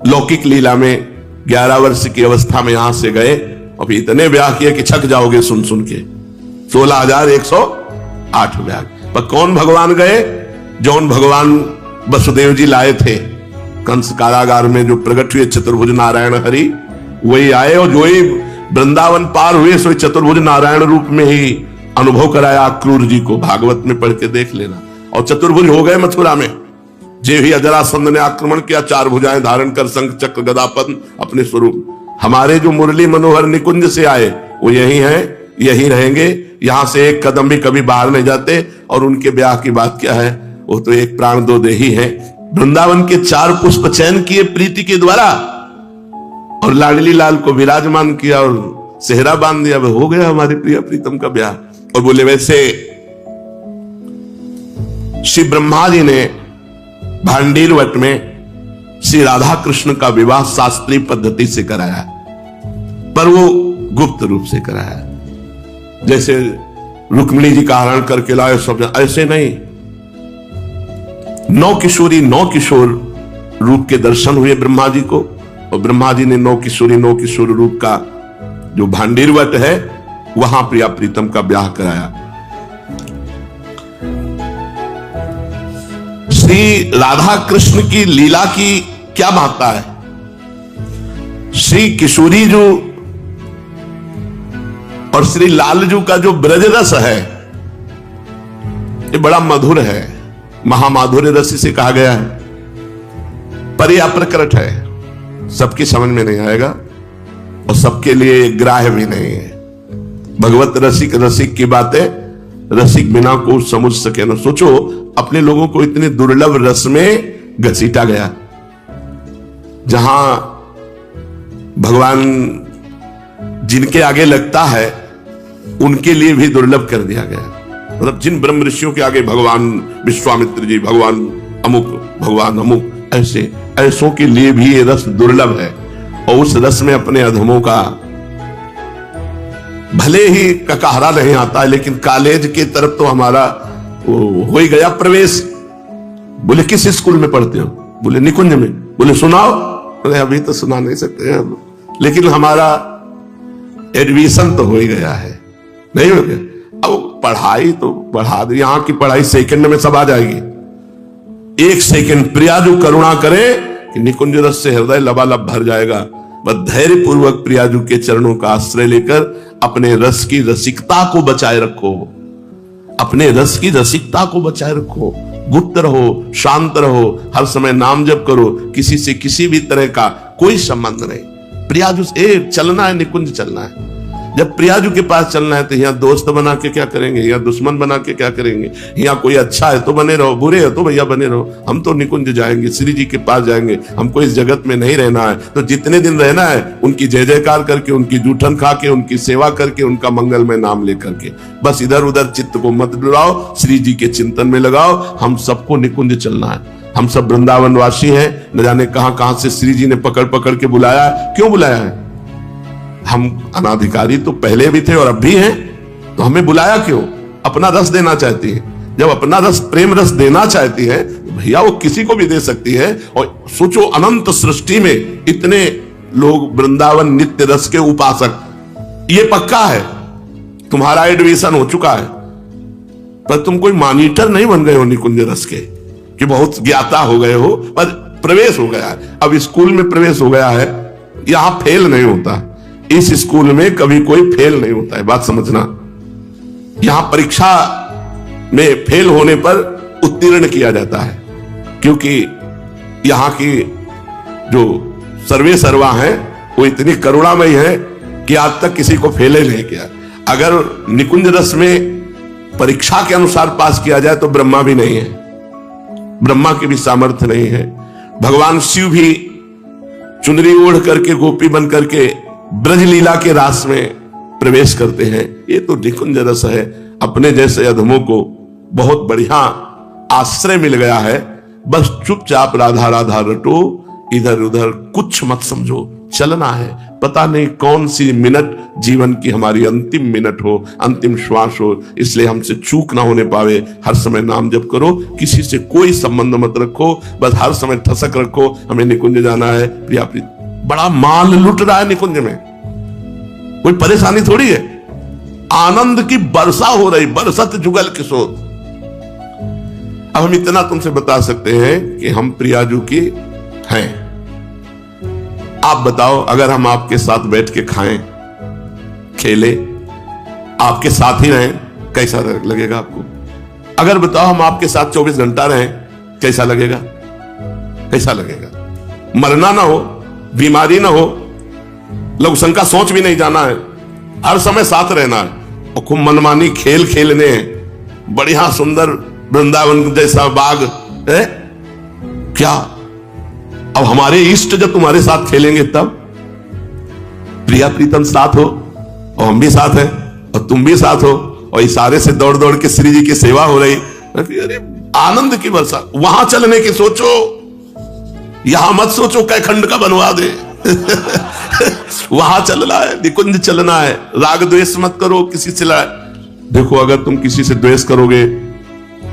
लौकिक लीला में 11 वर्ष की अवस्था में यहां से गए और फिर इतने ब्याह किए कि छक जाओगे सुन सुन के। 16,108 ब्याह। पर कौन भगवान गए? जौन भगवान वसुदेव जी लाए थे। कंस कारागार में जो प्रकट हुए चतुर्भुज नारायण हरि, वही आए और जो ही वृंदावन पार हुए सो चतुर्भुज नारायण रूप में ही अनुभव कराया क्रूर जी को। भागवत में पढ़ के देख लेना। और चतुर्भुज हो गए मथुरा में। जे ही अजरासंध ने आक्रमण किया, 4 भुजाएं धारण कर शंख चक्र गदा पद्म अपने स्वरूप। हमारे जो मुरली मनोहर निकुंज से आए वो यही हैं, यही रहेंगे। यहां से एक कदम भी कभी बाहर नहीं जाते। और उनके ब्याह की बात क्या है, वो तो एक प्राण दो देही है। वृंदावन के 4 पुष्प चयन किए प्रीति के द्वारा और लाडली लाल को विराजमान किया और सेहरा बांध दिया। हो गया हमारे प्रिय प्रीतम का ब्याह। और बोले वैसे श्री ब्रह्मा जी ने भांडीर वट में श्री राधा कृष्ण का विवाह शास्त्रीय पद्धति से कराया, पर वो गुप्त रूप से कराया। जैसे रुक्मिणी जी का हरण करके लाए सब, ऐसे नहीं। 9 किशोरी 9 किशोर रूप के दर्शन हुए ब्रह्मा जी को। और ब्रह्मा जी ने 9 किशोरी 9 किशोर रूप का जो भांडीर वट है वहां प्रिया प्रीतम का ब्याह कराया। श्री राधा कृष्ण की लीला की क्या महत्ता है। श्री किशोरी जो और श्री लालजू का जो ब्रज रस है ये बड़ा मधुर है, महामाधुर्य रस इसे कहा गया है। पर यह अप्रकट है, सबकी समझ में नहीं आएगा और सबके लिए ग्राह्य भी नहीं है। भगवत रसिक रसिक की बातें रसिक बिना को समझ सके ना। सोचो अपने लोगों को इतने दुर्लभ रस में घसीटा गया, जहां भगवान जिनके आगे लगता है उनके लिए भी दुर्लभ कर दिया गया। मतलब जिन ब्रह्म ऋषियों के आगे भगवान विश्वामित्र जी, भगवान अमुक, भगवान अमुक, ऐसे ऐसों के लिए भी ये रस दुर्लभ है। और उस रस में अपने अधमों का भले ही ककहरा नहीं आता है, लेकिन कॉलेज की तरफ तो हमारा हो ही गया प्रवेश। बोले किस स्कूल में पढ़ते हो? बोले निकुंज में। बोले सुनाओ। बोले अभी तो सुना नहीं सकते हैं, लेकिन हमारा एडमिशन तो हो ही गया है। नहीं हो गया? अब पढ़ाई तो बढ़ा दे। यहां की पढ़ाई सेकंड में सब आ जाएगी। 1 सेकंड प्रिया जो करुणा करे कि निकुंज रस से हृदय लबालब भर जाएगा। बस धैर्य पूर्वक प्रियाजू के चरणों का आश्रय लेकर अपने रस की रसिकता को बचाए रखो। अपने रस की रसिकता को बचाए रखो। गुप्त रहो, शांत रहो, हर समय नाम जप करो। किसी से किसी भी तरह का कोई संबंध नहीं। प्रियाजू से चलना है, निकुंज चलना है। जब प्रियाजू के पास चलना है तो यहाँ दोस्त बना के क्या करेंगे, यहाँ दुश्मन बना के क्या करेंगे। यहाँ कोई अच्छा है तो बने रहो, बुरे है तो भैया बने रहो। हम तो निकुंज जाएंगे, श्री जी के पास जाएंगे। हमको इस जगत में नहीं रहना है, तो जितने दिन रहना है उनकी जय जयकार करके, उनकी जूठन खा के, उनकी सेवा करके, उनका मंगलमय नाम लेकर के। बस इधर उधर चित्त को मत डुलाओ, श्री जी के चिंतन में लगाओ। हम सबको निकुंज चलना है। हम सब वृंदावन वासी हैं। न जाने कहां कहां से श्री जी ने पकड़ पकड़ के बुलाया। क्यों बुलाया है? हम अनाधिकारी तो पहले भी थे और अब भी हैं, तो हमें बुलाया क्यों? अपना रस देना चाहती है। जब अपना रस, प्रेम रस देना चाहती है तो भैया वो किसी को भी दे सकती है। और सोचो अनंत सृष्टि में इतने लोग वृंदावन नित्य रस के उपासक। ये पक्का है तुम्हारा एडमिशन हो चुका है, पर तुम कोई मॉनिटर नहीं बन गए हो निकुंज रस के कि बहुत ज्ञाता हो गए हो, पर प्रवेश हो गया है। अब स्कूल में प्रवेश हो गया है, यहां फेल नहीं होता। इस स्कूल में कभी कोई फेल नहीं होता है, बात समझना। यहां परीक्षा में फेल होने पर उत्तीर्ण किया जाता है, क्योंकि यहां की जो सर्वे सर्वा हैं वो इतनी करुणामयी है कि आज तक किसी को फेल ही नहीं किया। अगर निकुंज रस में परीक्षा के अनुसार पास किया जाए तो ब्रह्मा भी नहीं है, ब्रह्मा की भी सामर्थ्य नहीं है। भगवान शिव भी चुनरी ओढ़ करके, गोपी बन करके ब्रज लीला के रास में प्रवेश करते हैं। ये तो निकुंज रस है। अपने जैसे अधमों को बहुत बढ़िया आश्रय मिल गया है। बस चुपचाप राधा राधा रटो, इधर उधर कुछ मत समझो, चलना है। पता नहीं कौन सी मिनट जीवन की हमारी अंतिम मिनट हो, अंतिम श्वास हो, इसलिए हमसे चूक ना होने पावे। हर समय नाम जप करो, किसी से कोई संबंध मत रखो, बस हर समय ठसक रखो हमें निकुंज जाना है। प्रिया प्रीत बड़ा माल लुट रहा है निकुंज में, कोई परेशानी थोड़ी है। आनंद की वर्षा हो रही, बरसत जुगल किशोर। अब हम इतना तुमसे बता सकते हैं कि हम प्रियाजू की हैं। आप बताओ, अगर हम आपके साथ बैठ के खाएं, खेले, आपके साथ ही रहें, कैसा लगेगा आपको? अगर बताओ हम आपके साथ 24 घंटा रहें, कैसा लगेगा? कैसा लगेगा? मरना ना हो, बीमारी ना हो, लघुशंका सोच भी नहीं जाना है, हर समय साथ रहना है, और खूब मनमानी खेल खेलने हैं, बढ़िया सुंदर वृंदावन जैसा बाग है क्या? अब हमारे इष्ट जब तुम्हारे साथ खेलेंगे तब, प्रिया प्रीतम साथ हो और हम भी साथ हैं और तुम भी साथ हो, और इशारे से दौड़ दौड़ के श्री जी की सेवा हो रही, अरे आनंद की वर्षा। वहां चलने की सोचो, यहां मत सोचो कै खंड का बनवा दे। वहां चलना है, निकुंज चलना है, राग द्वेष मत करो किसी से। देखो, अगर तुम किसी से द्वेष करोगे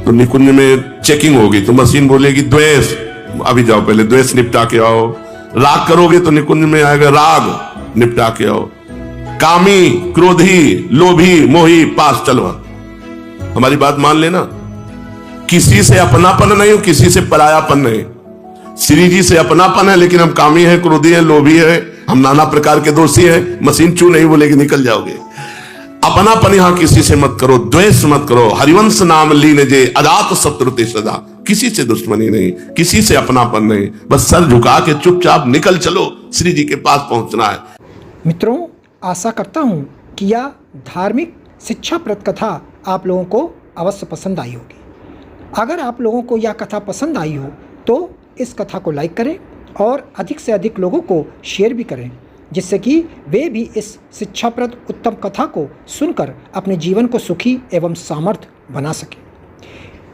तो निकुंज में चेकिंग होगी, तो मशीन बोलेगी द्वेष, अभी जाओ पहले द्वेष निपटा के आओ। राग करोगे तो निकुंज में आएगा राग, निपटा के आओ। कामी, क्रोधी, लोभी, मोही, पास चलो। हमारी बात मान लेना, किसी से अपनापन नहीं हो, किसी से परायापन नहीं। श्री जी से अपनापन है, लेकिन हम कामी हैं, क्रोधी हैं, लोभी हैं, हम नाना प्रकार के दोषी हैं। मशीन चू नहीं बोलेगी, निकल जाओगे। अपनापन यहां किसी से मत करो, द्वेष मत करो। हरिवंश नाम लीन जे अजात शत्रु ते सदा। किसी से दुश्मनी नहीं, किसी से अपनापन नहीं, बस सर झुका के चुपचाप निकल चलो, श्री जी के पास पहुंचना है। मित्रों, आशा करता हूं कि यह धार्मिक शिक्षाप्रद कथा आप लोगों को अवश्य पसंद आई होगी। अगर आप लोगों को यह कथा पसंद आई हो तो इस कथा को लाइक करें और अधिक से अधिक लोगों को शेयर भी करें, जिससे कि वे भी इस शिक्षाप्रद उत्तम कथा को सुनकर अपने जीवन को सुखी एवं सामर्थ्य बना सकें।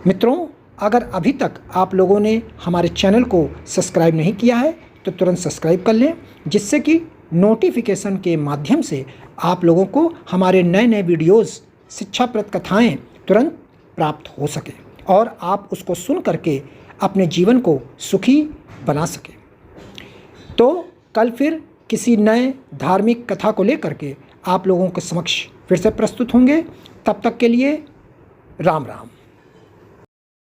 मित्रों, अगर अभी तक आप लोगों ने हमारे चैनल को सब्सक्राइब नहीं किया है तो तुरंत सब्सक्राइब कर लें, जिससे कि नोटिफिकेशन के माध्यम से आप लोगों को हमारे नए नए वीडियोस, शिक्षाप्रद कथाएं तुरंत प्राप्त हो सके और आप उसको सुन करके अपने जीवन को सुखी बना सकें। तो कल फिर किसी नए धार्मिक कथा को लेकर के आप लोगों के समक्ष फिर से प्रस्तुत होंगे। तब तक के लिए राम राम।